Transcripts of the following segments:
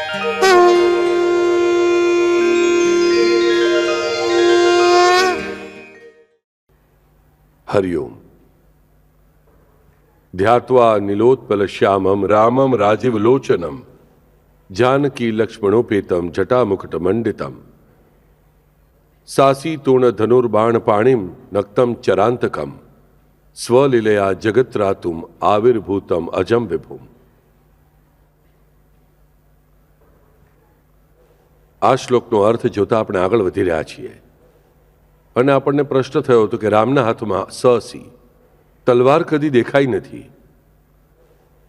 हरिओम। ध्यात्वा नीलोत्पल श्यामम रामम राजीव लोचनम जानकी लक्ष्मणोपेतम जटामुकुटमंडितम सासी तूर्ण धनुर्बाण पाणिम नक्तम चरांतकम स्वलीलया जगत्रातुम आविर्भूतम अजम विभुम। आ श्लोकનો અર્થ જોતા આપણે આગળ વધી રહ્યા છીએ અને આપણને પ્રશ્ન થયો હતો કે રામના હાથમાં સહસી તલવાર કદી દેખાઈ નથી,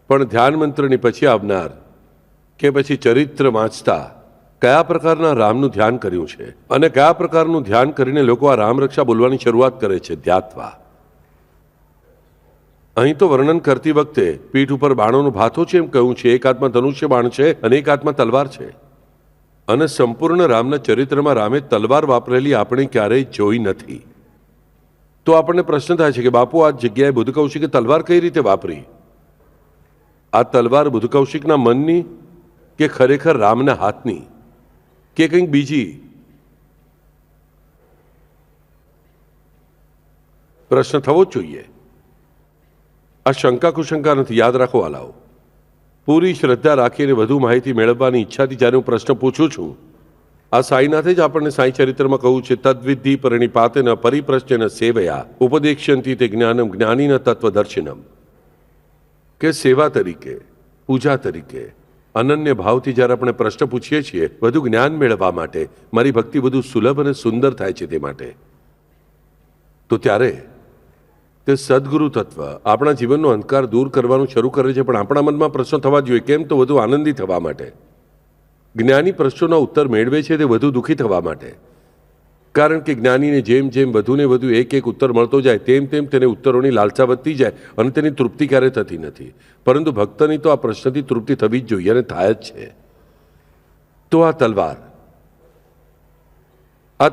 પણ ધ્યાન મંત્રની પછી આવનાર કે પછી ચરિત્ર વાંચતા કયા પ્રકારના રામનું ધ્યાન કર્યું છે અને કયા પ્રકારનું ધ્યાન કરીને લોકો આ રામરક્ષા બોલવાની શરૂઆત કરે છે, ધ્યાત્વા। અહીં તો વર્ણન કરતી વખતે પીઠ ઉપર બાણોનો ભાથો છે એમ કહ્યું છે, એક હાથમાં ધનુષ્ય બાણ છે અને એક હાથમાં તલવાર છે, અને સંપૂર્ણ રામના ચરિત્રમાં રામે તલવાર વાપરેલી આપણે ક્યારેય જોઈ નથી। તો આપણને પ્રશ્ન થાય છે કે બાપુ આ જગ્યાએ બુદ્ધ કૌશિકે તલવાર કઈ રીતે વાપરી? આ તલવાર બુદ્ધ કૌશિકના મનની કે ખરેખર રામના હાથની કે કંઈક બીજી? પ્રશ્ન થવો જ જોઈએ। આ શંકા કુશંકા નથી, યાદ રાખો વાલાઓ। પૂરી શ્રદ્ધા રાખીને વધુ માહિતી મેળવવાની ઈચ્છાથી જ્યારે હું પ્રશ્ન પૂછું છું, આ સાંઈનાથે જ આપણને સાંઈ ચરિત્રમાં કહ્યું છે, તદ્વિધિ પરિણિપાતેન પરિપ્રશ્ચેન સેવયા ઉપદેક્ષ્યંતિ તે જ્ઞાનમ જ્ઞાનીન તત્વદર્શિનમ, કે સેવા તરીકે, પૂજા તરીકે, અનન્ય ભાવથી જ્યારે આપણે પ્રશ્ન પૂછીએ છીએ વધુ જ્ઞાન મેળવવા માટે, મારી ભક્તિ વધુ સુલભ અને સુંદર થાય છે તે માટે, તો ત્યારે તે સદગુરુ તત્વ આપણા જીવનનો અંધકાર દૂર કરવાનું શરૂ કરે છે। પણ આપણા મનમાં પ્રશ્ન થવા જોઈએ, કેમ? તો વધુ આનંદી થવા માટે। જ્ઞાની પ્રશ્નોના ઉત્તર મેળવે છે તે વધુ દુઃખી થવા માટે, કારણ કે જ્ઞાનીને જેમ જેમ વધુને વધુ એક એક ઉત્તર મળતો જાય તેમ તેમ તેને ઉત્તરોની લાલસા વધતી જાય અને તેની તૃપ્તિ ક્યારે થતી નથી। પરંતુ ભક્તની તો આ પ્રશ્નથી તૃપ્તિ થવી જ જોઈએ અને થાય જ છે। તો આ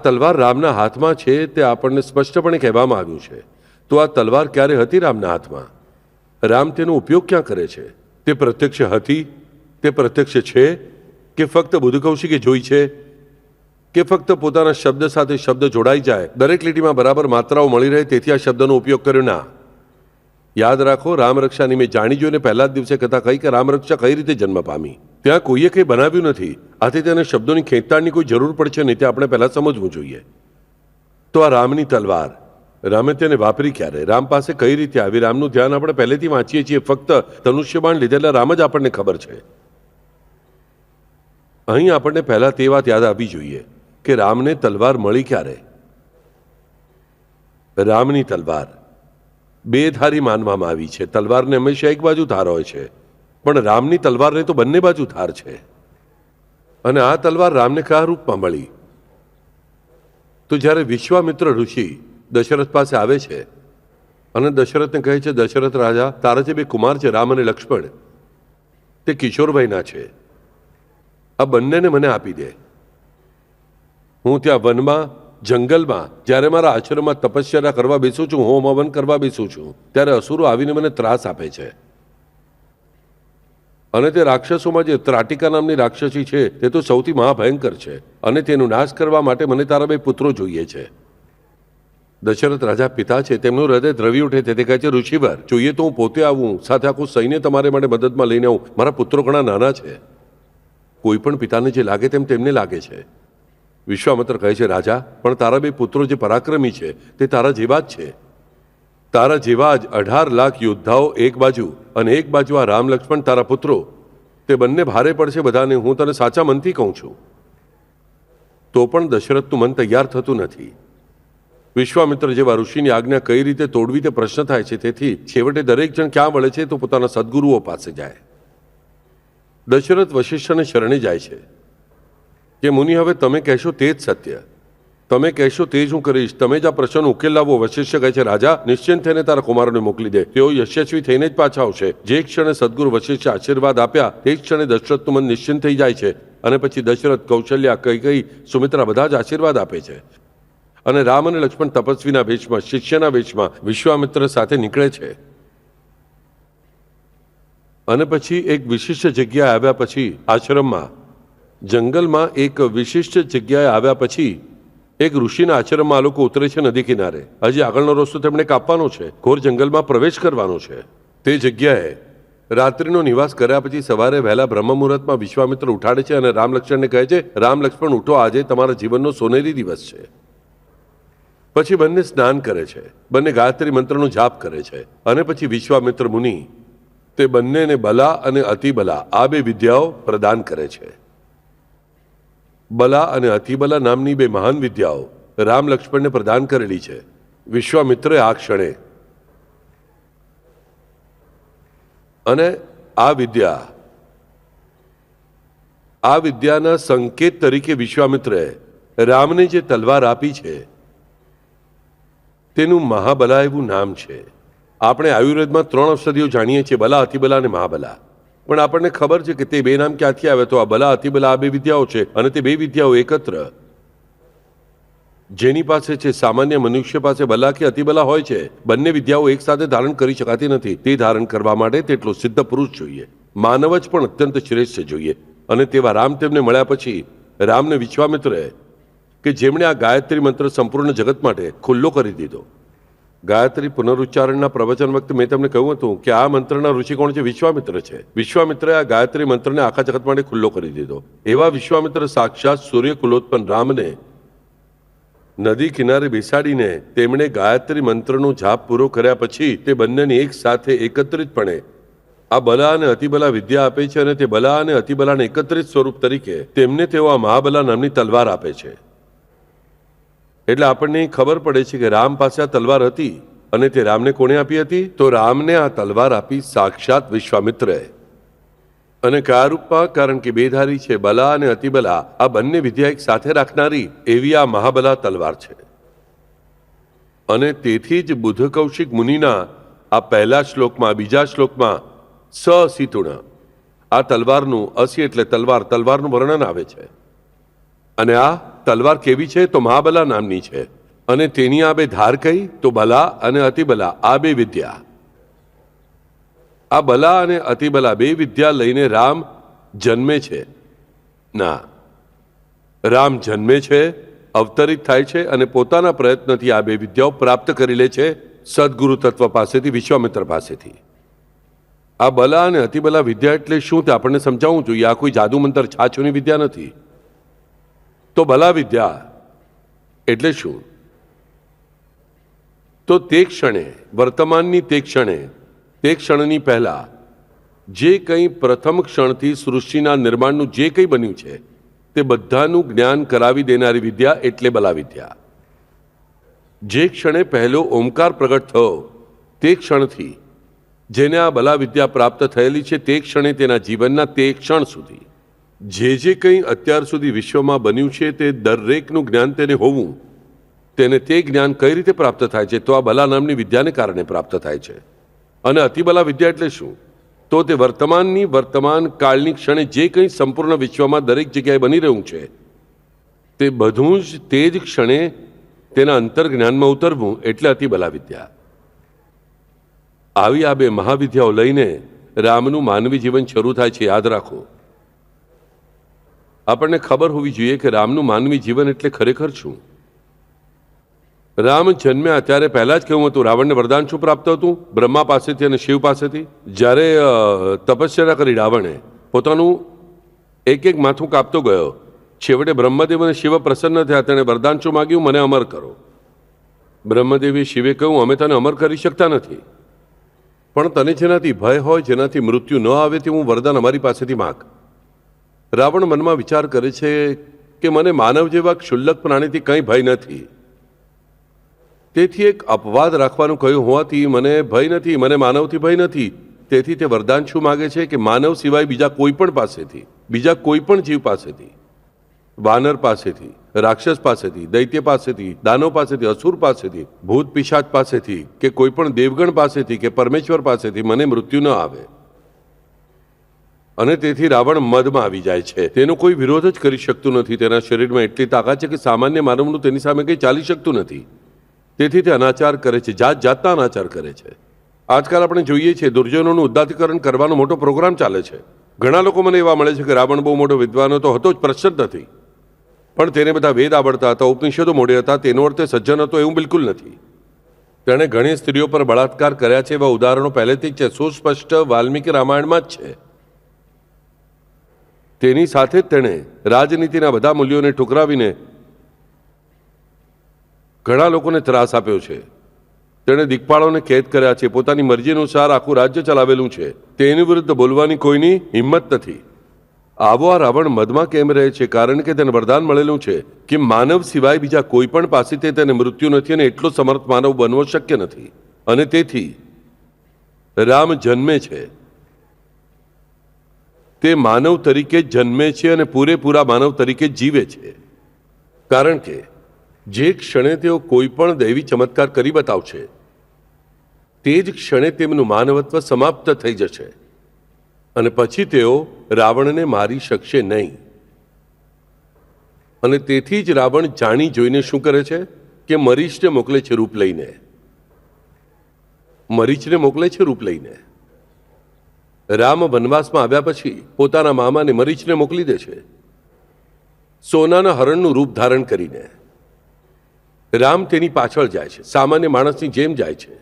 તલવાર રામના હાથમાં છે તે આપણને સ્પષ્ટપણે કહેવામાં આવ્યું છે। તો આ તલવાર ક્યારે હતી રામના હાથમાં? રામ તેનો ઉપયોગ ક્યાં કરે છે? તે પ્રત્યક્ષ હતી, તે પ્રત્યક્ષ છે, કે ફક્ત બુદ્ધ કૌશિકે જોઈ છે, કે ફક્ત પોતાના શબ્દ સાથે શબ્દ જોડાઈ જાય, દરેક લીટીમાં બરાબર માત્રાઓ મળી રહે તેથી આ શબ્દનો ઉપયોગ કર્યો? ના, યાદ રાખો, રામરક્ષાની મેં જાણી જોઈને પહેલા જ દિવસે કથા કહી કે રામરક્ષા કઈ રીતે જન્મ પામી। ત્યાં કોઈએ કંઈ બનાવ્યું નથી, આથી તેને શબ્દોની ખેંચતાણની કોઈ જરૂર પડશે નહીં, તે આપણે પહેલા સમજવું જોઈએ। તો આ રામની તલવાર રામે તેને વાપરી ક્યારે? રામ પાસે કઈ રીતે આવી? રામનું ધ્યાન આપણે પહેલેથી વાંચીએ છીએ, ફક્ત ધનુષ્યબાણ લીધેલા રામ જ આપણને ખબર છે। અહીં આપણને પહેલા તે વાત યાદ આવવી જોઈએ કે રામને તલવાર મળી ક્યારે? રામની તલવાર બે ધારી માનવામાં આવી છે। તલવારને હંમેશા એક બાજુ ધાર હોય છે, પણ રામની તલવારને તો બંને બાજુ ધાર છે। અને આ તલવાર રામને કયા રૂપમાં મળી? તો જ્યારે વિશ્વામિત્ર ઋષિ દશરથ પાસે આવે છે અને દશરથને કહે છે, દશરથ રાજા, તારા જે બે કુમાર છે રામ અને લક્ષ્મણ, તે કિશોરભાઈના છે, આ બંનેને મને આપી દે। હું ત્યાં વનમાં, જંગલમાં જ્યારે મારા આશ્રમમાં તપસ્યા કરવા બેસું છું, હોમ હવન કરવા બેસું છું, ત્યારે અસુરો આવીને મને ત્રાસ આપે છે। અને તે રાક્ષસોમાં જે ત્રાટિકા નામની રાક્ષસી છે તે તો સૌથી મહાભયંકર છે, અને તેનો નાશ કરવા માટે મને તારા બે પુત્રો જોઈએ છે। દશરથ રાજા પિતા છે, તેમનું હૃદય દ્રવી ઉઠે છે। તે કહે છે, ઋષિવર, જોઈએ તો હું પોતે આવું, સાથે આખું સૈન્ય તમારે માટે મદદમાં લઈને આવું, મારા પુત્રો ઘણા નાના છે। કોઈ પણ પિતાને જે લાગે તેમ તેમને લાગે છે। વિશ્વામિત્ર કહે છે, રાજા, પણ તારા બે પુત્રો જે પરાક્રમી છે તે તારા જેવા જ છે। તારા જેવા જ 18 લાખ યોદ્ધાઓ એક બાજુ અને એક બાજુ આ રામ લક્ષ્મણ તારા પુત્રો, તે બંને ભારે પડશે બધાને, હું તને સાચા મનથી કહું છું। તો પણ દશરથનું મન તૈયાર થતું નથી। વિશ્વામિત્ર જેવા ઋષિની આજ્ઞા કઈ રીતે તોડવી તે પ્રશ્ન થાય છે। તેથી છેવટે દરેક જણ ક્યાં વળે છે? તો પોતાના સદગુરુઓ પાસે જાય। દશરથ વશિષ્ઠને શરણે જાય છે કે મુનિ, હવે તમે કહેશો તે જ સત્ય, તમે કહેશો તે જ હું કરીશ, તમે જ આ પ્રશ્નનો ઉકેલ લાવો। વશિષ્ઠ કહે છે, રાજા, નિશ્ચિંત થઈને તારા કુમારોને મોકલી દે, તેઓ યશસ્વી થઈને જ પાછા આવશે। જે ક્ષણે સદગુરુ વશિષ્ઠે આશીર્વાદ આપ્યા તે જ ક્ષણે દશરથનું મન નિશ્ચિંત થઈ જાય છે, અને પછી દશરથ, કૌશલ્યા, કૈકેયી, સુમિત્રા બધા જ આશીર્વાદ આપે છે। અને રામ અને લક્ષ્મણ તપસ્વીના વેશમાં, શિષ્યના વેશમાં વિશ્વામિત્ર સાથે નીકળે છે। અને પછી એક વિશિષ્ટ જગ્યાએ આવ્યા પછી આશ્રમમાં જંગલમાં એક વિશિષ્ટ જગ્યાએ આવ્યા પછી એક ઋષિના આશ્રમમાં આ લોકો ઉતરે છે નદી કિનારે. હજી આગળનો રસ્તો તેમણે કાપવાનો છે, ઘોર જંગલમાં પ્રવેશ કરવાનો છે. તે જગ્યાએ રાત્રિનો નિવાસ કર્યા પછી સવારે વહેલા બ્રહ્મ મુહૂર્તમાં વિશ્વામિત્ર ઉઠાડે છે અને રામ લક્ષ્મણને કહે છે, રામ લક્ષ્મણ ઉઠો, આજે તમારા જીવનનો સોનેરી દિવસ છે. પછી બંને સ્નાન કરે છે, બંને ગાયત્રી મંત્રનો જાપ કરે છે અને પછી વિશ્વામિત્ર મુનિ તે બંનેને બલા અને અતિબલા આ બે વિદ્યાઓ પ્રદાન કરે છે. બલા અને અતિબલા નામની બે મહાન વિદ્યાઓ રામ લક્ષ્મણને પ્રદાન કરેલી છે. વિશ્વામિત્રે આ ક્ષણે અને આ વિદ્યાના સંકેત તરીકે વિશ્વામિત્રે રામને જે તલવાર આપી છે તેનું મહાબલા એવું નામ છે. આપણે આયુર્વેદમાં 3 ઔષધિઓ જાણીએ છીએ, બલા, અતિબલા અને મહાબલા. પણ આપણને ખબર છે કે તે બે નામ ક્યાંથી આવે? તો આ બલા અતિબલા આ બે વિદ્યાઓ છે અને તે બે વિદ્યાઓ એકત્ર જેની પાસે છે, સામાન્ય મનુષ્ય પાસે બલા કે અતિબલા હોય છે, બંને વિદ્યાઓ એક સાથે ધારણ કરી શકાતી નથી. તે ધારણ કરવા માટે તેટલો સિદ્ધ પુરુષ જોઈએ, માનવ જ પણ અત્યંત શ્રેષ્ઠ જોઈએ. અને તેવા રામ તેમને મળ્યા પછી રામને વિશ્વામિત્રે કે જેમણે આ ગાયત્રી મંત્ર સંપૂર્ણ જગત માટે ખુલ્લો કરી દીધો. ગાયત્રી પુનરુચ્ચારણના પ્રવચન વખતે મેં તમને કહ્યું હતું કે આ મંત્રના ઋષિ કોણ છે? વિશ્વામિત્ર છે. વિશ્વામિત્રે આ ગાયત્રી મંત્રને આખા જગત માટે ખુલ્લો કરી દીધો. એવા વિશ્વામિત્ર સાક્ષાત સૂર્ય કુલોત્પન્ન રામને નદી કિનારે બેસાડીને તેમણે ગાયત્રી મંત્રનો જાપ પૂરો કર્યા પછી તે બંનેને એક સાથે એકત્રિતપણે આ બલા અને અતિબલા વિદ્યા આપે છે અને તે બલા અને અતિબલાને એકત્રિત સ્વરૂપ તરીકે તેમને તેઓ આ મહાબલા નામની તલવાર આપે છે. એટલે આપણને ખબર પડે છે કે રામ પાસે આ તલવાર હતી અને તે રામને કોણે આપી હતી? તો રામને આ તલવાર આપી સાક્ષાત વિશ્વામિત્રએ. અને કયા રૂપમાં? કારણ કે બેધારી છે, બલા અને અતિબલા આ બંને વિદ્યા એક સાથે રાખનારી એવી આ મહાબલા તલવાર છે. અને તેથી જ બુદ્ધ કૌશિક મુનિના આ પહેલા શ્લોકમાં, બીજા શ્લોકમાં સસીતુણ આ તલવારનું, અસી એટલે તલવાર, તલવારનું વર્ણન આવે છે. અને આ તલવાર કેવી છે? તો મહાબલા નામની છે. અને તેની આ બે ધાર કઈ? તો બલા અને અતિબલા આ બે વિદ્યા. આ બલા અને અતિબલા બે વિદ્યા લઈને રામ જન્મે છે. ના, રામ જન્મે છે, અવતરિત થાય છે અને પોતાના પ્રયત્નથી આ બે વિદ્યાઓ પ્રાપ્ત કરી લે છે સદગુરુ તત્વ પાસેથી, વિશ્વામિત્ર પાસેથી. આ બલા અને અતિબલા વિદ્યા એટલે શું તે આપણને સમજાવવું જોઈએ. આ કોઈ જાદુ મંત્ર છાછોની વિદ્યા નથી. તો બલા વિદ્યા એટલે શું? તો તે ક્ષણે, વર્તમાનની તે ક્ષણે, તે ક્ષણની પહેલા જે કંઈ પ્રથમ ક્ષણથી સૃષ્ટિના નિર્માણનું જે કંઈ બન્યું છે તે બધાનું જ્ઞાન કરાવી દેનારી વિદ્યા એટલે બલા વિદ્યા. જે ક્ષણે પહેલો ઓમકાર પ્રગટ થયો તે ક્ષણથી જેને આ બલા વિદ્યા પ્રાપ્ત થયેલી છે તે ક્ષણે તેના જીવનના તે ક્ષણ સુધી જે કંઈ અત્યાર સુધી વિશ્વમાં બન્યું છે તે દરેકનું જ્ઞાન તેને હોવું, તેને તે જ્ઞાન કઈ રીતે પ્રાપ્ત થાય છે? તો આ બલા નામની વિદ્યાને કારણે પ્રાપ્ત થાય છે. અને અતિબલા વિદ્યા એટલે શું? તો તે વર્તમાન કાળની ક્ષણે જે કંઈ સંપૂર્ણ વિશ્વમાં દરેક જગ્યાએ બની રહ્યું છે તે બધું જ તે જ ક્ષણે તેના અંતર જ્ઞાનમાં ઉતરવું એટલે અતિબલા વિદ્યા. આવી આ બે મહાવિદ્યાઓ લઈને રામનું માનવી જીવન શરૂ થાય છે. યાદ રાખો, આપણને ખબર હોવી જોઈએ કે રામનું માનવી જીવન એટલે ખરેખર શું. રામ જન્મ્યા ત્યારે પહેલા જ કેવું હતું? રાવણને વરદાન શું પ્રાપ્ત હતું? બ્રહ્મા પાસેથી અને શિવ પાસેથી. જ્યારે તપસ્યા કરી રાવણે, પોતાનું એક એક માથું કાપતો ગયો, છેવટે બ્રહ્મદેવ અને શિવ પ્રસન્ન થયા. તેણે વરદાન શું માગ્યું? મને અમર કરો. બ્રહ્મદેવે શિવે કહ્યું, અમે તને અમર કરી શકતા નથી, પણ તને જેનાથી ભય હોય, જેનાથી મૃત્યુ ન આવે તેવું વરદાન અમારી પાસેથી માંગ. રાવણ મનમાં વિચાર કરે છે કે મને માનવ જેવા ક્ષુલ્લક પ્રાણીથી કંઈ ભય નથી, તેથી એક અપવાદ રાખવાનું કહ્યું હોવાથી મને ભય નથી, મને માનવથી ભય નથી. તેથી તે વરદાન શું માગે છે કે માનવ સિવાય બીજા કોઈ પણ પાસેથી, બીજા કોઈ પણ જીવ પાસેથી, વાનર પાસેથી, રાક્ષસ પાસેથી, દૈત્ય પાસેથી, દાનવ પાસેથી, અસુર પાસેથી, ભૂત પિશાચ પાસેથી કે કોઈ પણ દેવગણ પાસેથી કે પરમેશ્વર પાસેથી મને મૃત્યુ ન આવે. અને તેથી રાવણ મદમાં આવી જાય છે. તેનો કોઈ વિરોધ જ કરી શકતું નથી. તેના શરીરમાં એટલી તાકાત છે કે સામાન્ય માનવનું તેની સામે કંઈ ચાલી શકતું નથી. તેથી તે અનાચાર કરે છે, જાત જાતના અનાચાર કરે છે. આજકાલ આપણે જોઈએ છીએ દુર્જનોનું ઉદ્દાતીકરણ કરવાનો મોટો પ્રોગ્રામ ચાલે છે. ઘણા લોકો મને એવા મળે છે કે રાવણ બહુ મોટો વિદ્વાન તો હતો જ, પ્રશ્ન જ નથી, પણ તેને બધા વેદ આવડતા હતા, ઉપનિષદો મોડે હતા, તેનો અર્થ સજ્જન હતો એવું બિલકુલ નથી. તેણે ઘણી સ્ત્રીઓ પર બળાત્કાર કર્યા છે એવા ઉદાહરણો પહેલેથી જ છે, સુસ્પષ્ટ વાલ્મીકી રામાયણમાં જ છે. તેની સાથે જ તેણે રાજનીતિના બધા મૂલ્યોને ઠુકરાવીને ઘણા લોકોને ત્રાસ આપ્યો છે. તેણે દિગ્પાળોને કેદ કર્યા છે, પોતાની મરજી અનુસાર આખું રાજ્ય ચલાવેલું છે. તેની વિરુદ્ધ બોલવાની કોઈની હિંમત નથી. આવો આ રાવણ મદમાં કેમ રહે છે? કારણ કે તેને વરદાન મળેલું છે કે માનવ સિવાય બીજા કોઈ પણ પાસેથી તેને મૃત્યુ નથી અને એટલો સમર્થ માનવ બનવો શક્ય નથી. અને તેથી રામ જન્મે છે તે માનવ તરીકે જન્મે છે અને પૂરેપૂરા માનવ તરીકે જીવે છે. કારણ કે જે ક્ષણે તેઓ કોઈ પણ દૈવી ચમત્કાર કરી બતાવશે તે જ ક્ષણે તેમનું માનવત્વ સમાપ્ત થઈ જશે અને પછી તેઓ રાવણને મારી શકશે નહીં. અને તેથી જ રાવણ જાણી જોઈને શું કરે છે કે મરીચને મોકલે છે રૂપ લઈને. મરીચને મોકલે છે રૂપ લઈને. રામ વનવાસમાં આવ્યા પછી પોતાના મામાને મરીચને મોકલી દે છે સોનાના હરણનું રૂપ ધારણ કરીને. રામ તેની પાછળ જાય છે, સામાન્ય માણસની જેમ જાય છે.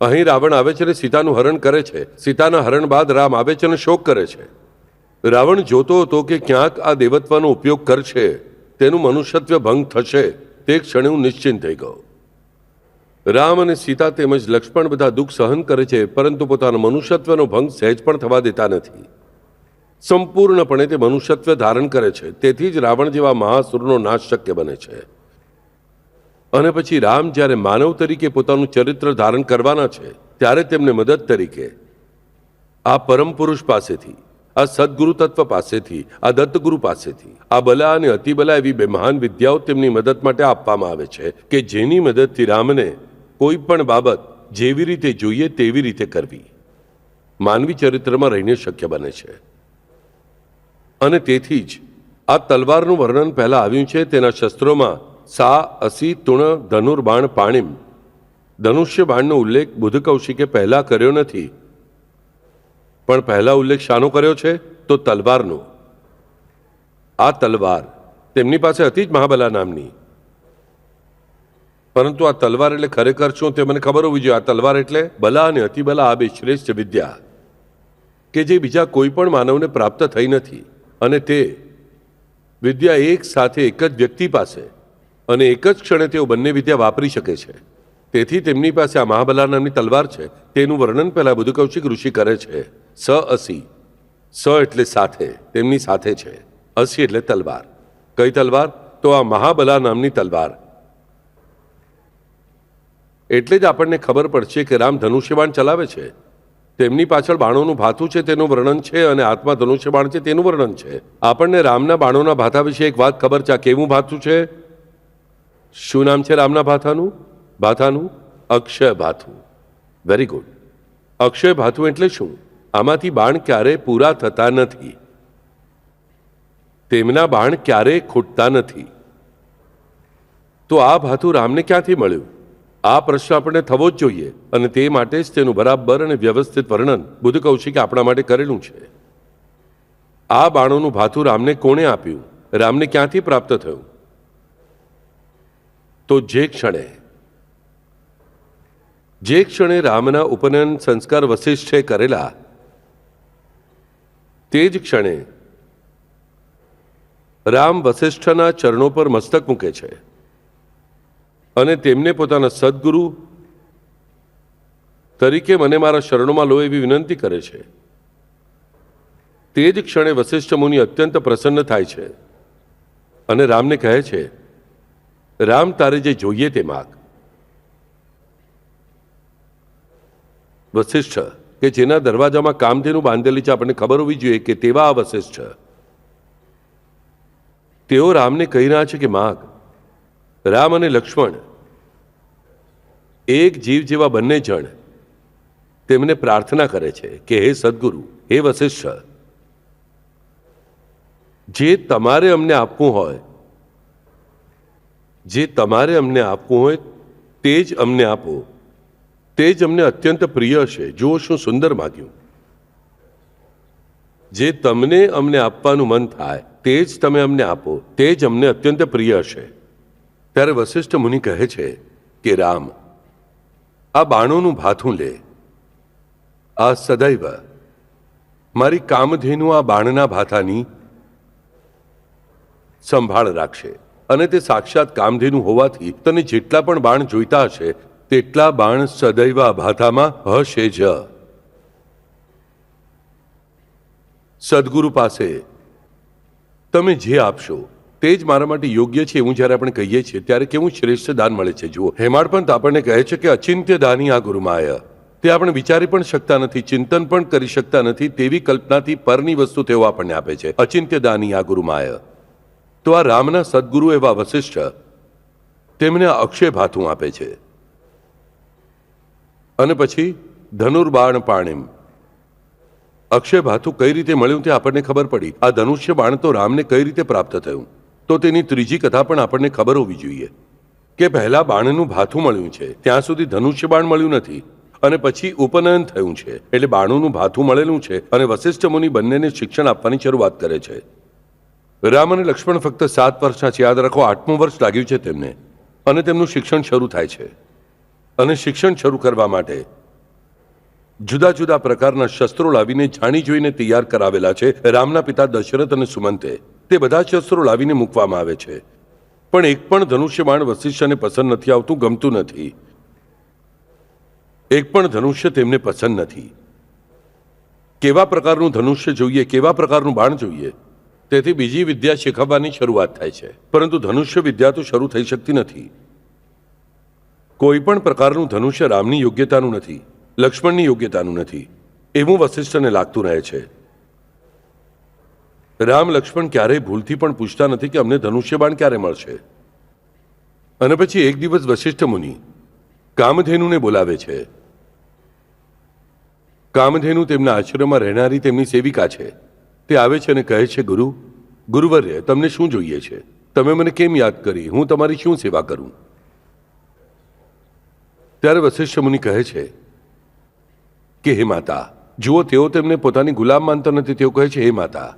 અહીં રાવણ આવે છે અને સીતાનું હરણ કરે છે. સીતાના હરણ બાદ રામ આવે છે અને શોક કરે છે. રાવણ જોતો હતો કે ક્યાંક આ દેવત્વનો ઉપયોગ કરશે, તેનું મનુષ્યત્વ ભંગ થશે. તે ક્ષણે હું નિશ્ચિંત થઈ ગયો. રામ અને સીતા તેમજ લક્ષ્મણ બધા દુઃખ સહન કરે છે, પરંતુ પોતાના મનુષ્યત્વનો ભંગ સહેજ પણ થવા દેતા નથી. સંપૂર્ણપણે તે મનુષ્યત્વ ધારણ કરે છે. તેથી જ રાવણ જેવા મહાસુરનો નાશ શક્ય બને છે. અને પછી રામ જ્યારે માનવ તરીકે પોતાનું ચરિત્ર ધારણ કરવાના છે ત્યારે તેમને મદદ તરીકે આ પરમ પુરુષ પાસેથી, આ સદગુરુ તત્વ પાસેથી, આ દત્તગુરુ પાસેથી આ બલા અને અતિબલા એવી બે મહાન વિદ્યાઓ તેમની મદદ માટે આપવામાં આવે છે કે જેની મદદથી રામને કોઈ પણ બાબત જેવી રીતે જોઈએ તેવી રીતે કરવી માનવી ચરિત્રમાં રહીને શક્ય બને છે. અને તેથી જ આ તલવારનું વર્ણન પહેલા આવ્યું છે. તેના શસ્ત્રોમાં સા અસી તુણ ધનુર્બાણ પાણીમ, ધનુષ્ય બાણનો ઉલ્લેખ બુધ કૌશિકે પહેલા કર્યો નથી, પણ પહેલા ઉલ્લેખ શાનો કર્યો છે તો તલવારનો. આ તલવાર તેમની પાસે હતી જ મહાબલા નામની, પરંતુ આ તલવાર એટલે ખરેખર શું તે મને ખબર હોવી જોઈએ. આ તલવાર એટલે બલા અને અતિબલા આ બે શ્રેષ્ઠ વિદ્યા કે જે બીજા કોઈ પણ માનવને પ્રાપ્ત થઈ નથી. અને તે વિદ્યા એક સાથે એક જ વ્યક્તિ પાસે અને એક જ ક્ષણે તેઓ બંને વિદ્યા વાપરી શકે છે. તેથી તેમની પાસે આ મહાબલા નામની તલવાર છે. તેનું વર્ણન પહેલા બુધ કૌશિક ઋષિ કરે છે. સ અસી, સ એટલે સાથે, તેમની સાથે છે. અસી એટલે તલવાર. કઈ તલવાર? તો આ મહાબલા નામની તલવાર. એટલે જ આપણને ખબર પડશે કે રામ ધનુષ્યબાણ ચલાવે છે. તેમની પાછળ બાણોનું ભાથું છે તેનું વર્ણન છે અને હાથમાં ધનુષ્યબાણ છે તેનું વર્ણન છે. આપણને રામના બાણોના ભાથા વિશે એક વાત ખબર છે. આ કેવું ભાથું છે? શું નામ છે રામના ભાથાનું? અક્ષય ભાથું. Very good. અક્ષય ભાથું એટલે શું? આમાંથી બાણ ક્યારેય પૂરા થતા નથી, તેમના બાણ ક્યારેય ખૂટતા નથી. તો આ ભાથું રામને ક્યાંથી મળ્યું? આ પ્રશ્ન આપણને થવો જ જોઈએ અને તે માટે જ તેનું બરાબર અને વ્યવસ્થિત વર્ણન બુધ કૌશિકે આપણા માટે કરેલું છે. આ બાણોનું ભાથું રામને કોણે આપ્યું? રામને ક્યાંથી પ્રાપ્ત થયું? તો જે ક્ષણે રામના ઉપનયન સંસ્કાર વશિષ્ઠે કરેલા તે જ ક્ષણે રામ વશિષ્ઠના ચરણો પર મસ્તક મૂકે છે અને તેમને પોતાના સદગુરુ તરીકે મને મારા શરણોમાં લો એવી વિનંતી કરે છે. તે જ ક્ષણે વશિષ્ઠ મુનિ અત્યંત પ્રસન્ન થાય છે અને રામને કહે છે, રામ તારે જે જોઈએ તે માગ. વશિષ્ઠ કે જેના દરવાજામાં કામધેનુ બાંધેલી છે, આપણને ખબર હોવી જોઈએ કે તેવા આ વશિષ્ઠ તેઓ રામને કહી રહ્યા છે કે માગ. રામ અને લક્ષ્મણ એક જીવ જેવા બંને જણ તેમને પ્રાર્થના કરે છે કે હે સદગુરુ, હે વશિષ્ઠ, જે તમારે અમને આપવું હોય તે જ અમને આપો. તે જ અમને અત્યંત પ્રિય છે. જુઓ શું સુંદર માગ્યું. જે તમને અમને આપવાનું મન થાય તે જ તમે અમને આપો, તે જ અમને અત્યંત પ્રિય હશે. ત્યારે વશિષ્ઠ મુનિ કહે છે કે રામ, આ બાણોનું ભાથું લે. આ સદૈવ મારી કામધેનુ આ બાણના ભાથાની સંભાળ રાખશે, અને તે સાક્ષાત કામધેનુ હોવાથી તને જેટલા પણ બાણ જોઈતા હશે તેટલા બાણ સદૈવ આ ભાથામાં હશે જ. સદગુરુ પાસે તમે જે આપશો તે જ મારા માટે યોગ્ય છે એવું જ્યારે આપણે કહીએ છીએ ત્યારે કેવું શ્રેષ્ઠ દાન મળે છે. જુઓ, હેમાડ પંત આપણને કહે છે કે અચિંત્ય દાની આ ગુરુમાય. તે આપણે વિચારી પણ શકતા નથી, ચિંતન પણ કરી શકતા નથી તેવી કલ્પનાથી પરની વસ્તુ તેઓ આપણને આપે છે. અચિંત્ય દાની આ ગુરુમાય. તો આ રામના સદગુરુ એવા વશિષ્ઠ તેમને અક્ષય ભાથું આપે છે. અને પછી ધનુર્બાણ પાણીમ, અક્ષય ભાથું કઈ રીતે મળ્યું તે આપણને ખબર પડી. આ ધનુષ્ય બાણ તો રામને કઈ રીતે પ્રાપ્ત થયું, તો તેની ત્રીજી કથા પણ આપણને ખબર હોવી જોઈએ કે પહેલા બાણનું ભાથું મળ્યું છે, ત્યાં સુધી ધનુષ્ય બાણ મળ્યું નથી, અને પછી ઉપનયન થયું છે એટલે બાણુનું ભાથું મળેલું છે. અને વશિષ્ઠ મુનિ બંનેને શિક્ષણ આપવાની શરૂઆત કરે છે. રામ અને લક્ષ્મણ ફક્ત 7 વર્ષના છે, યાદ રાખો 8મું વર્ષ લાગ્યું છે તેમને, અને તેમનું શિક્ષણ શરૂ થાય છે. અને શિક્ષણ શરૂ કરવા માટે જુદા જુદા પ્રકારના શસ્ત્રો લાવીને જાણી જોઈને તૈયાર કરાવેલા છે. રામના પિતા દશરથ અને સુમંતે તે બધા શસ્ત્રો લાવીને મૂકવામાં આવે છે, પણ એક પણ ધનુષ્ય બાણ વશિષ્ઠને પસંદ નથી આવતું, ગમતું નથી. એક પણ ધનુષ્ય તેમને પસંદ નથી. કેવા પ્રકારનું ધનુષ્ય જોઈએ, કેવા પ્રકારનું બાણ જોઈએ, તેથી બીજી વિદ્યા શીખવવાની શરૂઆત થાય છે. પરંતુ ધનુષ્ય વિદ્યા તો શરૂ થઈ શકતી નથી. કોઈ પણ પ્રકારનું ધનુષ્ય રામની યોગ્યતાનું નથી, લક્ષ્મણની યોગ્યતાનું નથી એવું વશિષ્ઠને લાગતું રહે છે. રામ લક્ષ્મણ ક્યારેય ભૂલથી પણ પૂછતા નથી કે અમને ધનુષ્ય બાણ ક્યારે મળશે. અને પછી એક દિવસ વશિષ્ઠ મુનિ કામધેનુને બોલાવે છે. કામધેનુ તેમના આશ્રમમાં રહેનારી તેમની સેવિકા છે. તે આવે છે અને કહે છે, ગુરુવર્ય, તમને શું જોઈએ છે? તમે મને કેમ યાદ કરી? હું તમારી શું સેવા કરું? ત્યારે વશિષ્ઠ મુનિ કહે છે કે હે માતા, જુઓ, તેઓ તેમને પોતાની ગુલામ માનતા નથી. તેઓ કહે છે, હે માતા,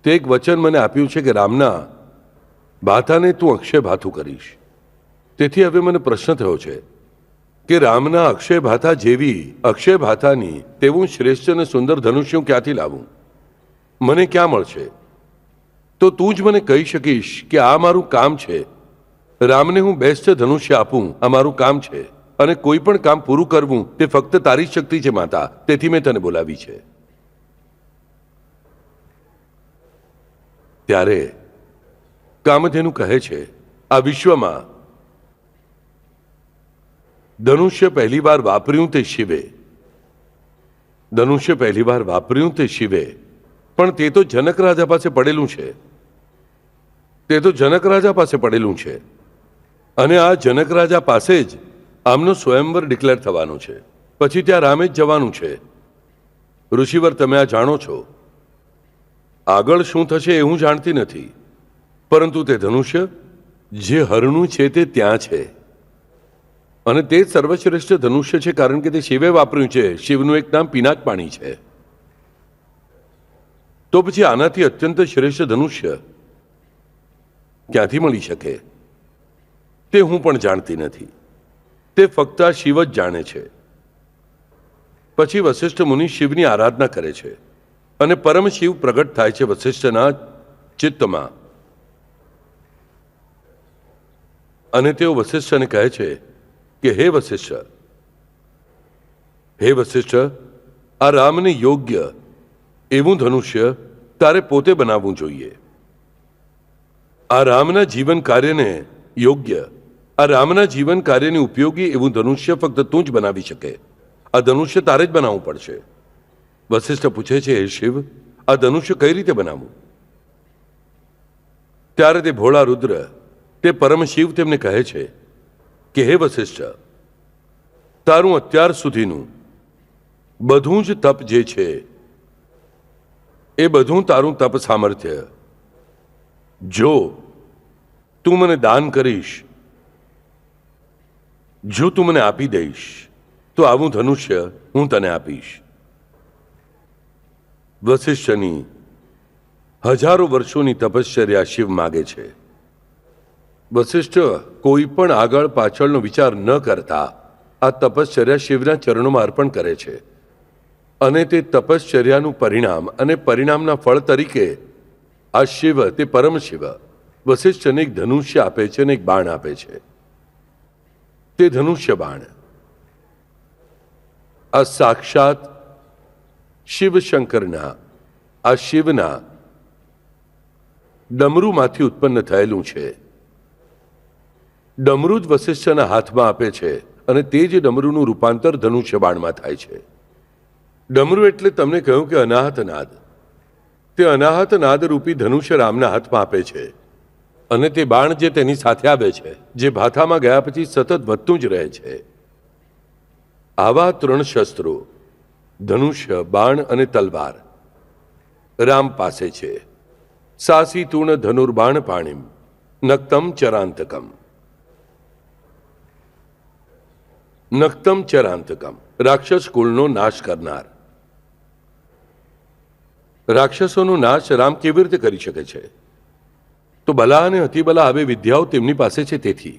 તે એક વચન મને આપ્યું છે કે રામના ભાથાને તું અક્ષય ભાથું કરીશ. તેથી હવે મને પ્રશ્ન થયો છે કે રામના અક્ષય ભાથા જેવી અક્ષય ભાથાની તેવું શ્રેષ્ઠ અને સુંદર ધનુષ્ય ક્યાંથી લાવું? મને ક્યાં મળશે? તો તું જ મને કહી શકીશ કે આ મારું કામ છે. રામને હું બેસ્ટ ધનુષ્ય આપું, આ મારું કામ છે. અને કોઈ પણ કામ પૂરું કરવું તે ફક્ત તારી શક્તિ છે માતા, તેથી મેં તને બોલાવી છે. ત્યારે કામધેનુ કહે છે, આ વિશ્વમાં ધનુષ્ય પહેલી વાર વાપર્યું તે શિવે. ધનુષ્ય પહેલી વાર વાપર્યું તે શિવે, પણ તે તો જનક રાજા પાસે પડેલું છે. તે તો જનક રાજા પાસે પડેલું છે. અને આ જનક રાજા પાસે જ આમનો સ્વયંવર ડિક્લેર થવાનો છે. પછી ત્યાં રામે જ જવાનું છે. ઋષિવર, તમે આ જાણો છો. આગળ શું થશે એ હું જાણતી નથી, પરંતુ તે ધનુષ્ય જે હરણું છે તે ત્યાં છે. અને તે જ સર્વશ્રેષ્ઠ ધનુષ્ય છે, કારણ કે તે શિવે વાપર્યું છે. શિવનું એક નામ પિનાક પાણી છે. તો પછી આનાથી અત્યંત શ્રેષ્ઠ ધનુષ્ય ક્યાંથી મળી શકે? તે હું પણ જાણતી નથી. તે ફક્ત આ શિવ જ જાણે છે. પછી વશિષ્ઠ મુનિ શિવની આરાધના કરે છે, અને પરમ શિવ પ્રગટ થાય છે વશિષ્ઠના ચિત્તમાં. અને તેઓ વશિષ્ઠને કહે છે કે હે વશિષ્ઠ, આ રામને યોગ્ય એવું ધનુષ્ય તારે પોતે બનાવવું જોઈએ. આ રામના જીવન કાર્યને યોગ્ય, આ રામના જીવન કાર્યને ઉપયોગી એવું ધનુષ્ય ફક્ત તું જ બનાવી શકે. આ ધનુષ્ય તારે જ બનાવવું પડશે. વશિષ્ઠ પૂછે છે, હે શિવ, આ ધનુષ્ય કઈ રીતે બનાવવું? ત્યારે તે ભોળા રુદ્ર, તે પરમ શિવ તેમને કહે છે કે હે વશિષ્ઠ, તારું અત્યાર સુધીનું બધું જ તપ જે છે એ બધું તારું તપ સામર્થ્ય જો તું મને દાન કરીશ, જો તું મને આપી દઈશ, તો આવું ધનુષ્ય હું તને આપીશ. વસિષ્ઠની હજારો વર્ષોની તપશ્ચર્યા શિવ માગે છે. વસિષ્ઠ કોઈ પણ આગળ પાછળનો વિચાર ન કરતા આ તપશ્ચર્યા શિવના ચરણોમાં અર્પણ કરે છે. અને તે તપશ્ચર્યાનું પરિણામ અને પરિણામના ફળ તરીકે આ શિવ, તે પરમ શિવ, વસિષ્ઠને એક ધનુષ્ય આપે છે અને એક બાણ આપે છે. તે ધનુષ્ય બાણ આ સાક્ષાત શિવશંકરના, આ શિવના ડમરૂમાંથી ઉત્પન્ન થયેલું છે. ડમરૂ જ વસિષ્ઠના હાથમાં આપે છે અને તે જ ડમરૂનું રૂપાંતર ધનુષ્ય બાણમાં થાય છે. ડમરૂ એટલે તમને કહ્યું કે અનાહત નાદ. તે અનાહત નાદ રૂપી ધનુષ્ય રામના હાથમાં આપે છે અને તે બાણ જે તેની સાથે આવે છે, જે ભાથામાં ગયા પછી સતત વધતું જ રહે છે. આવા 3 શસ્ત્રો, ધનુષ્ય, બાણ અને તલવાર, રામ પાસે છે. સાસી તૂણ ધનુર્બાણ પાણીમ નક્તમ ચરાંતકમ. નક્તમ ચરાંતકમ, રાક્ષસ કુળનો નાશ કરનાર. રાક્ષસોનો નાશ રામ કેવી રીતે કરી શકે છે? તો બલા અને અતિબલા આવી વિદ્યાઓ તેમની પાસે છે. તેથી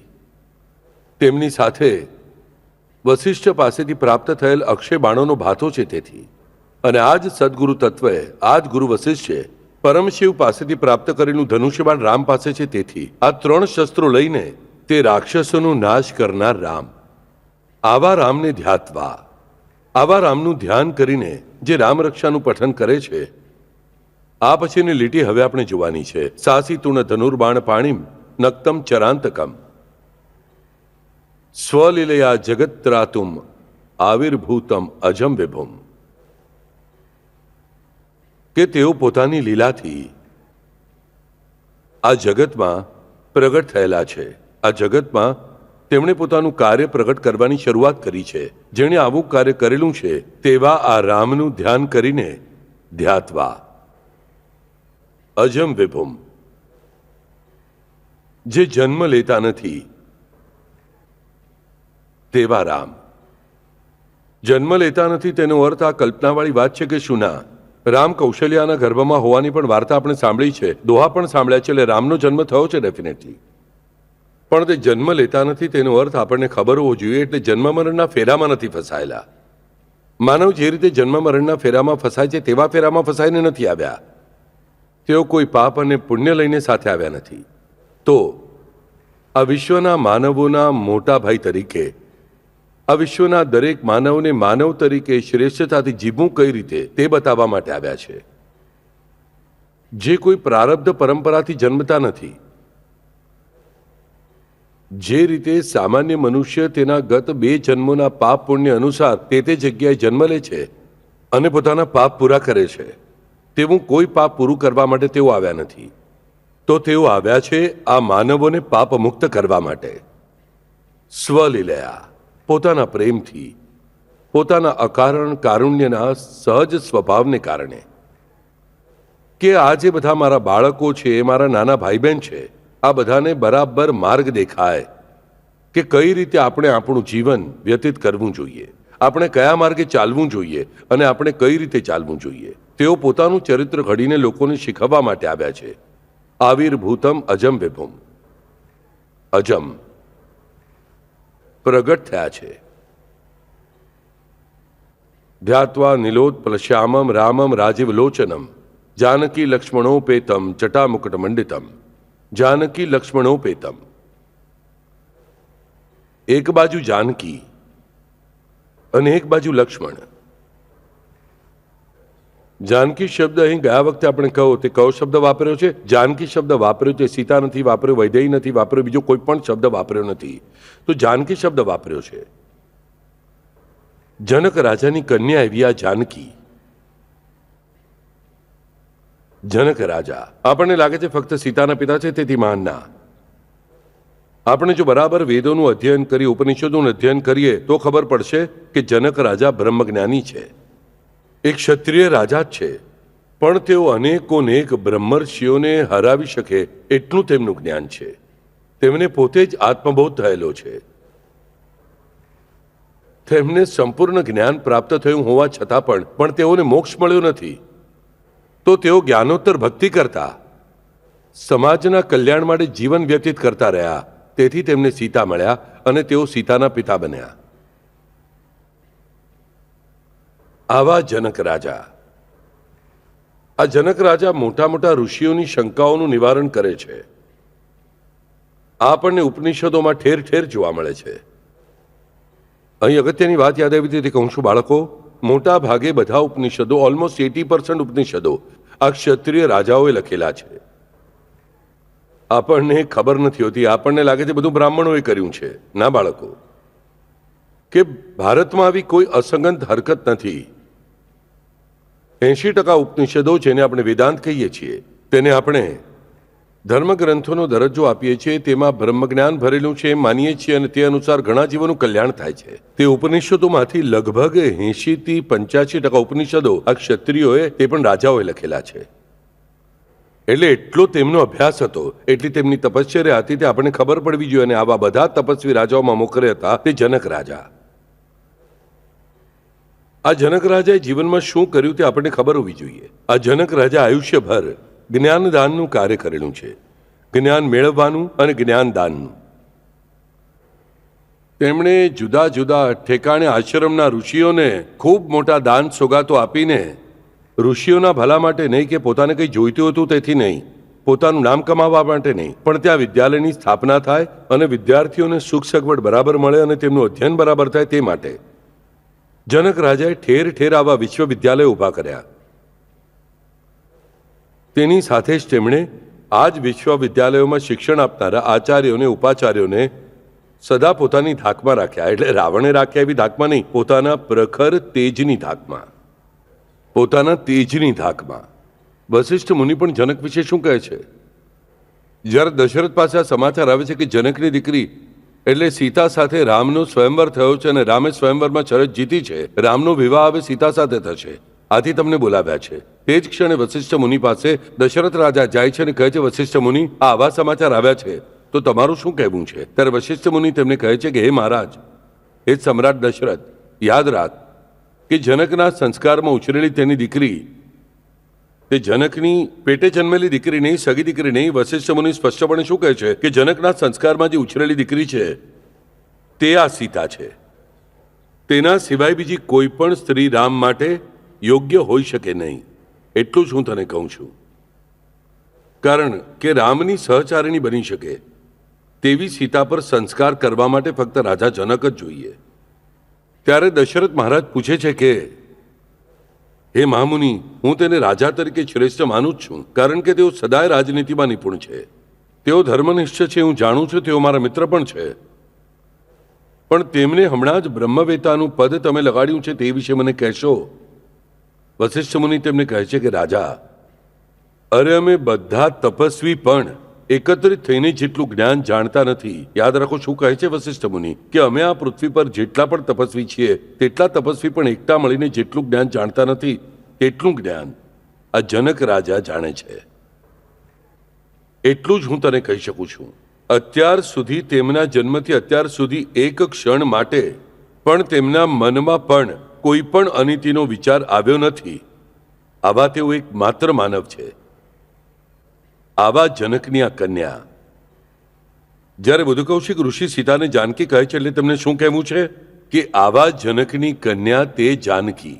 તેમની સાથે વસિષ્ઠ પાસેથી પ્રાપ્ત થયેલ અક્ષય બાણોનો ભાથો છે. તેથી અને આ જ સદગુરુ તત્વએ, આ જ ગુરુ વસિષ્ઠે પરમશિવ પાસેથી પ્રાપ્ત કરેલું ધનુષ્યબાણ રામ પાસે છે. તેથી આ 3 શસ્ત્રો લઈને તે રાક્ષસોનો નાશ કરનાર રામ, આવા રામને ધ્યાત્વા, આવા રામનું ધ્યાન કરીને જે રામરક્ષાનું પઠન કરે છે, આ પછીની લીટી હવે આપણે જોવાની છે. સાસી તુણ ધનુર્બાણ પાણીમ નક્તમ ચરાંતકમ સ્વલીલયા જગત્રાતુમ આવિર્ભૂતમ અજમ વિભુમ. કે તેઓ પોતાની લીલાથી આ જગતમાં પ્રગટ થયેલા છે. આ જગતમાં તેમણે પોતાનું કાર્ય પ્રગટ કરવાની શરૂઆત કરી છે. જેણે આવું કાર્ય કરેલું છે તેવા આ રામનું ધ્યાન કરીને ધ્યાત્વા અજમ વિભુમ, જે જન્મ લેતા નથી તેવા રામ. જન્મ લેતા નથી તેનો અર્થ આ કલ્પનાવાળી વાત છે કે શું? ના, રામ કૌશલ્યાના ગર્ભમાં હોવાની પણ વાર્તા આપણે સાંભળી છે, દોહા પણ સાંભળ્યા છે. એટલે રામનો જન્મ થયો છે ડેફિનેટલી. પણ તે જન્મ લેતા નથી તેનો અર્થ આપણને ખબર હોવો જોઈએ. એટલે જન્મ મરણના ફેરામાં નથી ફસાયેલા. માનવ જે રીતે જન્મ મરણના ફેરામાં ફસાય છે તેવા ફેરામાં ફસાઈને નથી આવ્યા. તેઓ કોઈ પાપ અને પુણ્ય લઈને સાથે આવ્યા નથી. તો આ વિશ્વના માનવોના મોટા ભાઈ તરીકે, આ વિશ્વના દરેક માનવને માનવ તરીકે શ્રેષ્ઠતાથી જીવવું કઈ રીતે તે બતાવવા માટે આવ્યા છે. જે કોઈ પ્રારબ્ધ પરંપરાથી જન્મતા નથી. જે રીતે સામાન્ય મનુષ્ય તેના ગત 2 જન્મોના પાપ પુણ્ય અનુસાર તે જગ્યાએ જન્મ લે છે અને પોતાના પાપ પૂરા કરે છે, તેવું કોઈ પાપ પૂરું કરવા માટે તેઓ આવ્યા નથી. તો તેઓ આવ્યા છે આ માનવોને પાપ મુક્ત કરવા માટે. સ્વલીલયા, પોતાના પ્રેમથી, પોતાના અકારણ કારુણ્યના સહજ સ્વભાવને કારણે. કે આ જે બધા મારા બાળકો છે, મારા નાના ભાઈ બહેન છે, આ બધાને બરાબર માર્ગ દેખાય કે કઈ રીતે આપણે આપણું જીવન વ્યતીત કરવું જોઈએ, આપણે કયા માર્ગે ચાલવું જોઈએ અને આપણે કઈ રીતે ચાલવું જોઈએ. તેઓ પોતાનું ચરિત્ર ઘડીને લોકોને શીખવવા માટે આવ્યા છે. આવિર્ભૂતમ અજમ વિભુમ, અજમ પ્રગટ થયા છે. ધ્યાત્વા નીલોત્પલશ્યામમ રામમ રાજીવ લોચનમ જાનકી લક્ષ્મણોપેતમ જટામુકટ મંડિતમ. જાનકી લક્ષ્મણોપેતમ, એક બાજુ જાનકી અને એક બાજુ લક્ષ્મણ. જાનકી શબ્દ અહીં ગયા વખતે આપણે કહો તે કયો શબ્દ વાપર્યો છે? જાનકી શબ્દ વાપર્યો છે. સીતા નથી વાપર્યો, વૈદેહી નથી વાપર્યો, બીજો કોઈ પણ શબ્દ વાપર્યો નથી. તો જાનકી શબ્દ વાપર્યો છે. જનક રાજાની કન્યા એવી આ જાનકી. જનક રાજા આપણને લાગે છે ફક્ત સીતાના પિતા છે તેથી મહાન. ના, આપણે જો બરાબર વેદોનું અધ્યયન કરીએ, ઉપનિષદોનું અધ્યયન કરીએ તો ખબર પડશે કે જનક રાજા બ્રહ્મજ્ઞાની છે, એક ક્ષત્રિય રાજા જ છે. પણ તેઓ અનેકોનેક બ્રહ્મર્ષિઓને હરાવી શકે એટલું તેમનું જ્ઞાન છે. તેમને પોતે જ આત્મબોધ થયેલો છે. તેમને સંપૂર્ણ જ્ઞાન પ્રાપ્ત થયું હોવા છતાં પણ તેઓને મોક્ષ મળ્યો નથી. તો તેઓ જ્ઞાનોત્તર ભક્તિ કરતા, સમાજના કલ્યાણ માટે જીવન વ્યતીત કરતા રહ્યા. તેથી તેમને સીતા મળ્યા અને તેઓ સીતાના પિતા બન્યા. આવા જનક રાજા. આ જનક રાજા મોટા મોટા ઋષિઓની શંકાઓનું નિવારણ કરે છે. આ આપણને ઉપનિષદોમાં ઠેર ઠેર જોવા મળે છે. અહીં અગત્યની વાત યાદ આવી હતી, કહું છું બાળકો, મોટા ભાગે બધા ઉપનિષદો, ઓલમોસ્ટ 80% ઉપનિષદો આ ક્ષત્રિય રાજાઓએ લખેલા છે. આપણને ખબર નથી હોતી, આપણને લાગે છે બધું બ્રાહ્મણોએ કર્યું છે. ના બાળકો, કે ભારતમાં આવી કોઈ અસંગત હરકત નથી. 80% ઉપનિષદો, જેને આપણે વેદાંત કહીએ છીએ, તેને આપણે ધર્મગ્રંથોનો દરજ્જો આપીએ છીએ, તેમાં બ્રહ્મજ્ઞાન ભરેલું છે એમ માનીએ છીએ અને તે અનુસાર ઘણા જીવોનું કલ્યાણ થાય છે. તે ઉપનિષદોમાંથી લગભગ 80 થી 85% ઉપનિષદો આ ક્ષત્રિયોએ, તે પણ રાજાઓએ લખેલા છે. એટલે એટલો તેમનો અભ્યાસ હતો, એટલી તેમની તપશ્ચર્યા હતી, તે આપણને ખબર પડવી જોઈએ. અને આવા બધા તપસ્વી રાજાઓમાં મોખરે હતા તે જનક રાજા. આ જનક રાજાએ જીવનમાં શું કર્યું તે આપણને ખબર હોવી જોઈએ. આ જનક રાજા આયુષ્યભર જ્ઞાનદાનનું કાર્ય કરેલું છે. જ્ઞાન મેળવવાનું અને જ્ઞાનદાનનું. તેમણે જુદા જુદા ઠેકાણે આશ્રમના ઋષિઓને ખૂબ મોટા દાન સોગાતો આપીને, ઋષિઓના ભલા માટે નહીં, કે પોતાને કંઈ જોઈતું હતું તેથી નહીં, પોતાનું નામ કમાવા માટે નહીં, પણ ત્યાં વિદ્યાલયની સ્થાપના થાય અને વિદ્યાર્થીઓને સુખ સગવડ બરાબર મળે અને તેમનું અધ્યયન બરાબર થાય તે માટે જનક રાજાએ ઠેર ઠેર આવા વિશ્વવિદ્યાલય ઊભા કર્યા. તેની સાથે જ તેમણે આ જ વિશ્વવિદ્યાલયોમાં શિક્ષણ આપનારા આચાર્યોને, ઉપાચાર્યોને સદા પોતાની ધાકમાં રાખ્યા. એટલે રાવણે રાખ્યા એવી ધાકમાં નહીં, પોતાના પ્રખર તેજની ધાકમાં, પોતાના તેજની ધાકમાં. વશિષ્ઠ મુનિ પણ જનક વિશે શું કહે છે? જ્યારે દશરથ પાસે આ સમાચાર આવે છે કે જનકની દીકરી એટલે સીતા સાથે રામનો સ્વયંવર થયો છે અને રામે સ્વયંવરમાં શરત જીતી છે, રામનો વિવાહ હવે સીતા સાથે થશે, આથી તમને બોલાવ્યા છે. તે જ ક્ષણે વશિષ્ઠ મુનિ પાસે દશરથ રાજા જાય છે અને કહે છે, વશિષ્ઠ મુનિ, આ આવા સમાચાર આવ્યા છે તો તમારું શું કહેવું છે? ત્યારે વશિષ્ઠ મુનિ તેમને કહે છે કે હે મહારાજ, હે સમ્રાટ દશરથ, યાદ રાખ કે જનકના સંસ્કારમાં ઉછરેલી તેની દીકરી, તે જનકની પેટે જન્મેલી દીકરી નહીં, સગી દીકરી નહીં. વશિષ્ઠ મુનિ સ્પષ્ટપણે શું કહે છે કે જનકના સંસ્કારમાં જે ઉછરેલી દીકરી છે તે આ સીતા છે. તેના સિવાય બીજી કોઈ પણ સ્ત્રી રામ માટે યોગ્ય હોઈ શકે નહીં. એટલું જ હું તને કહું છું. કારણ કે રામની સહચારિણી બની શકે તેવી સીતા પર સંસ્કાર કરવા માટે ફક્ત રાજા જનક જ જોઈએ. ત્યારે દશરથ મહારાજ પૂછે છે કે હે મહામુનિ, હું તેને રાજા તરીકે શ્રેષ્ઠ માનું જ છું, કારણ કે તેઓ સદાય રાજનીતિમાં નિપુણ છે, તેઓ ધર્મનિષ્ઠ છે, હું જાણું છું, તેઓ મારા મિત્ર પણ છે. પણ તેમને હમણાં જ બ્રહ્મવેતાનું પદ તમે લગાડ્યું છે તે વિશે મને કહેશો? વશિષ્ઠ મુનિ તેમને કહે છે કે રાજા, અરે અમે બધા તપસ્વી પણ એકત્રિત થઈને જેટલું જ્ઞાન જાણતા નથી. યાદ રાખો શું કહે છે વશિષ્ઠ મુનિ, કે અમે આ પૃથ્વી પર જેટલા પણ તપસ્વી છીએ તેટલા તપસ્વી પણ એકઠા મળીને જેટલું જ્ઞાન જાણતા નથી, તેટલું જ્ઞાન આ જનક રાજા જાણે છે. એટલું જ હું તને કહી શકું છું. અત્યાર સુધી, તેમના જન્મથી અત્યાર સુધી એક ક્ષણ માટે પણ તેમના મનમાં પણ કોઈ પણ અનીતિનો વિચાર આવ્યો નથી. આવા તેઓ એક માત્ર માનવ છે. આવા જનકની આ કન્યા. જ્યારે બુદ્ધકૌશિક ઋષિ સીતાને જાનકી કહે છે એટલે તેમને શું કહેવું છે કે આવા જનકની કન્યા તે જાનકી.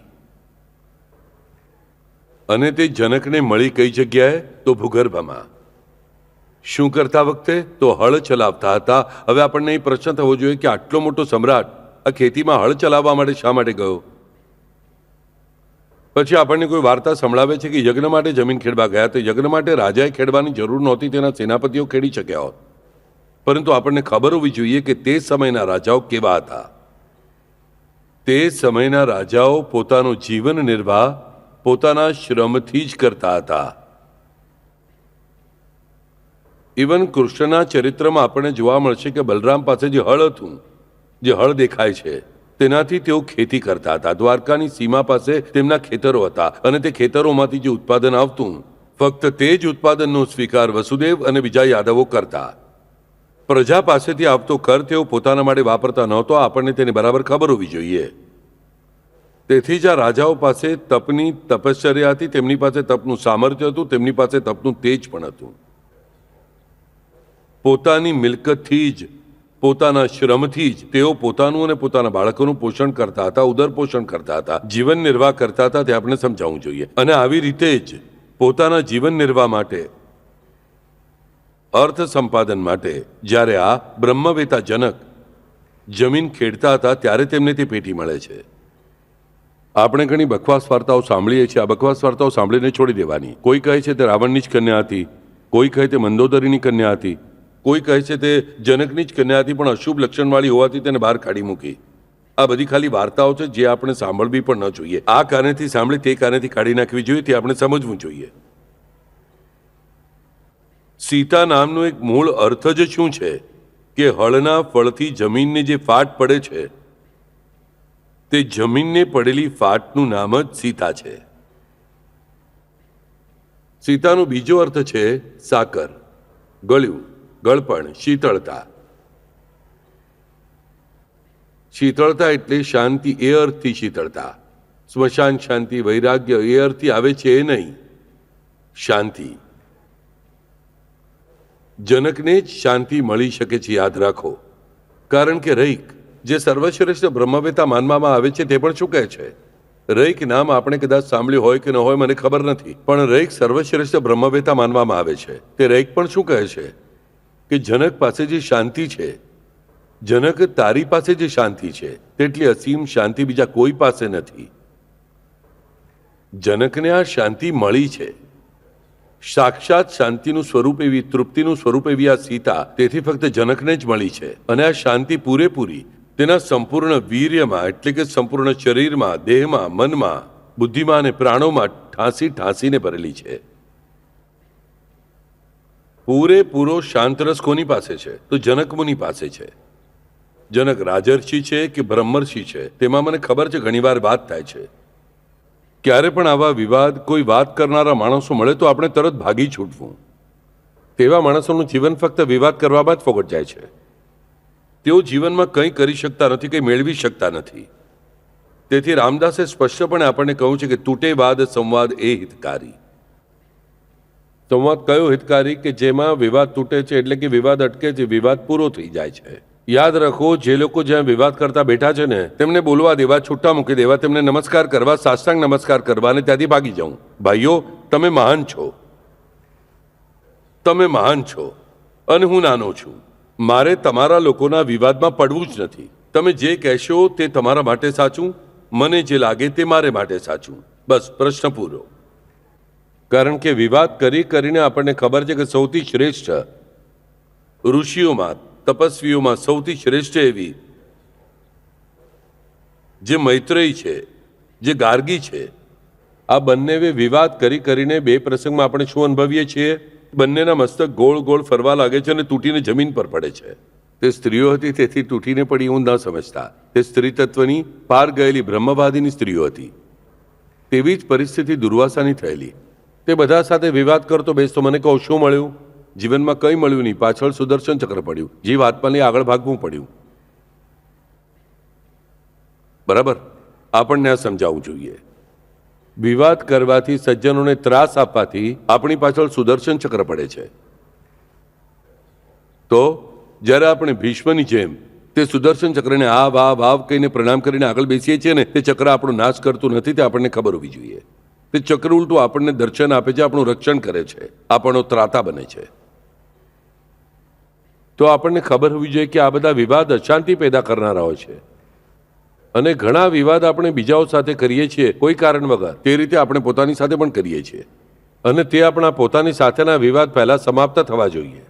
અને તે જનકને મળી કઈ જગ્યાએ? તો ભૂગર્ભમાં. શું કરતા વખતે? તો હળ ચલાવતા હતા. હવે આપણને એ પ્રશ્ન થવો જોઈએ કે આટલો મોટો સમ્રાટ આ ખેતીમાં હળ ચલાવવા માટે શા માટે ગયો? પછી આપણને કોઈ વાર્તા સંભળાવે છે કે યજ્ઞ માટે જમીન ખેડવા ગયા. તો યજ્ઞ માટે રાજાએ ખેડવાની જરૂર નહોતી, તેના સેનાપતિઓ ખેડી શક્યા હોત. પરંતુ આપણને ખબર હોવી જોઈએ કે તે સમયના રાજાઓ કેવા હતા. તે સમયના રાજાઓ પોતાનો જીવન નિર્વાહ પોતાના શ્રમથી જ કરતા હતા. ઇવન કૃષ્ણના ચરિત્રમાં આપણને જોવા મળશે કે બલરામ પાસે જે હળ હતું, જે હળ દેખાય છે, તેનાથી તેઓ ખેતી કરતા હતા. દ્વારકાની સીમા પાસે તેમના ખેતરો હતા અને તે ખેતરોમાંથી જે ઉત્પાદન આવતું, ફક્ત તે જ ઉત્પાદનનો સ્વીકાર વસુદેવ અને બીજા યાદવો કરતા. પ્રજા પાસેથી આવતો કર તેઓ પોતાના માટે વાપરતા નહોતો. આપણને તેની બરાબર ખબર હોવી જોઈએ. તેથી જ આ રાજાઓ પાસે તપની તપશ્ચર્યા હતી, તેમની પાસે તપનું સામર્થ્ય હતું, તેમની પાસે તપનું તેજ પણ હતું. પોતાની મિલકતથી જ, પોતાના શ્રમથી જ તેઓ પોતાનું અને પોતાના બાળકોનું પોષણ કરતા હતા, ઉદર પોષણ કરતા હતા, જીવન નિર્વાહ કરતા હતા. તે આપણે સમજાવવું જોઈએ. અને આવી રીતે જ પોતાના જીવન નિર્વાહ માટે, અર્થ સંપાદન માટે જ્યારે આ બ્રહ્મવેતા જનક જમીન ખેડતા હતા ત્યારે તેમને તે પેટી મળે છે. આપણે ઘણી બકવાસ વાર્તાઓ સાંભળીએ છીએ. આ બકવાસ વાર્તાઓ સાંભળીને છોડી દેવાની. કોઈ કહે છે તે રાવણની જ કન્યા હતી, કોઈ કહે તે મંદોદરીની કન્યા હતી, કોઈ કહે છે તે જનકની જ કન્યા હતી, પણ અશુભ લક્ષણવાળી હોવાથી તેને બહાર કાઢી મૂકી. આ બધી ખાલી વાર્તાઓ છે જે આપણે સાંભળવી પણ ન જોઈએ. આ કારણેથી સાંભળી તે કારણેથી કાઢી નાખવી જોઈએ, તે આપણે સમજવું જોઈએ. સીતા નામનો એક મૂળ અર્થ જ શું છે કે હળના ફળથી જમીનને જે ફાટ પડે છે તે જમીનને પડેલી ફાટનું નામ જ સીતા છે. સીતાનો બીજો અર્થ છે સાકર, ગળ્યું, ગળપણ, શીતળતા. શીતળતા એટલે શાંતિ, એ અર્થથી શીતળતા. સ્મશાન શાંતિ, વૈરાગ્ય એ અર્થથી આવે છે એ નહીં, શાંતિ. જનકને જ શાંતિ મળી શકે છે, યાદ રાખો. કારણ કે રૈક જે સર્વશ્રેષ્ઠ બ્રહ્મવેતા માનવામાં આવે છે તે પણ શું કહે છે? રૈક નામ આપણે કદાચ સાંભળ્યું હોય કે ન હોય મને ખબર નથી, પણ રૈક સર્વશ્રેષ્ઠ બ્રહ્મવેતા માનવામાં આવે છે. તે રૈક પણ શું કહે છે કે જનક પાસે જે શાંતિ છે, જનક તારી પાસે જે શાંતિ છે તેટલી અસીમ શાંતિ બીજા કોઈ પાસે નથી. જનકને આ શાંતિ મળી છે. સાક્ષાત શાંતિનું સ્વરૂપ એવી, તૃપ્તિનું સ્વરૂપ એવી આ સીતા તેથી ફક્ત જનકને જ મળી છે. અને આ શાંતિ પૂરેપૂરી તેના સંપૂર્ણ વીર્યમાં, એટલે કે સંપૂર્ણ શરીરમાં, દેહમાં, મનમાં, બુદ્ધિમાં અને પ્રાણોમાં ઠાંસીને ભરેલી છે. પૂરેપૂરો શાંતરસ કોની પાસે છે? તો જનક મુનિ પાસે છે. જનક રાજર્ષિ છે કે બ્રહ્મર્ષિ છે તેમાં મને ખબર છે ઘણીવાર વાત થાય છે. ક્યારે પણ આવા વિવાદ, કોઈ વાત કરનારા માણસો મળે તો આપણે તરત ભાગી છૂટવું. તેવા માણસોનું જીવન ફક્ત વિવાદ કરવામાં જ ફોગટ જાય છે. તેઓ જીવનમાં કંઈ કરી શકતા નથી, કંઈ મેળવી શકતા નથી. તેથી રામદાસે સ્પષ્ટપણે આપણને કહ્યું છે કે તૂટે વાદ સંવાદ એ હિતકારી. સંવાદ કયો હિતકારી? કે જેમાં વિવાદ તૂટે છે, એટલે કે વિવાદ અટકે છે, વિવાદ પૂરો થઈ જાય છે. યાદ રાખો, જે લોકો જ્યાં વિવાદ કરતા બેઠા છે ને તેમને બોલવા દેવા, છૂટા મૂકી દેવા, તેમને નમસ્કાર કરવા, સાષ્ટાંગ નમસ્કાર કરવા અને ત્યાંથી ભાગી જાઉં. ભાઈઓ, તમે મહાન છો, તમે મહાન છો અને હું નાનો છું. મારે તમારા લોકોના વિવાદમાં પડવું જ નથી. તમે જે કહેશો તે તમારા માટે સાચું, મને જે લાગે તે મારે માટે સાચું. બસ પ્રશ્ન પૂરો. કારણ કે વિવાદ કરીને આપણને ખબર છે કે સૌથી શ્રેષ્ઠ ઋષિઓમાં, તપસ્વીઓમાં સૌથી શ્રેષ્ઠ એવી જે મૈત્રેયી છે, જે ગાર્ગી છે, આ બંને વિવાદ કરીને બે પ્રસંગમાં આપણે શું અનુભવીએ છીએ? બંનેના મસ્તક ગોળ ગોળ ફરવા લાગે છે અને તૂટીને જમીન પર પડે છે. તે સ્ત્રીઓ હતી તેથી તૂટીને પડી એવું ન સમજતા. તે સ્ત્રી તત્વની પાર ગયેલી બ્રહ્મવાદીની સ્ત્રીઓ હતી. તેવી જ પરિસ્થિતિ દુર્વાસાની થયેલી. તે બધા સાથે વિવાદ કરતો બેસતો. મને કહો શું મળ્યું? જીવનમાં કંઈ મળ્યું નહીં. પાછળ સુદર્શન ચક્ર પડ્યું. જીવ આત્માને આગળ ભાગવું પડ્યું. બરાબર? આપણને આ સમજાવવું જોઈએ. વિવાદ કરવાથી, સજ્જનોને ત્રાસ આપવાથી આપણી પાછળ સુદર્શન ચક્ર પડે છે. તો જ્યારે આપણે ભીષ્મની જેમ તે સુદર્શન ચક્રને આ વાવ કહીને પ્રણામ કરીને આગળ બેસીએ છીએ ને, તે ચક્ર આપણો નાશ કરતું નથી. તે આપણને ખબર હોવી જોઈએ. તે ચક્ર ઉલટું આપણને દર્શન આપે છે, આપણું રક્ષણ કરે છે, આપણો ત્રાતા બને છે. તો આપણને ખબર હોવી જોઈએ કે આ બધા વિવાદ અશાંતિ પેદા કરનારા હોય છે. અને ઘણા વિવાદ આપણે બીજાઓ સાથે કરીએ છીએ કોઈ કારણ વગર. તે રીતે આપણે પોતાની સાથે પણ કરીએ છીએ. અને તે આપણા પોતાની સાથેના વિવાદ પહેલા સમાપ્ત થવા જોઈએ.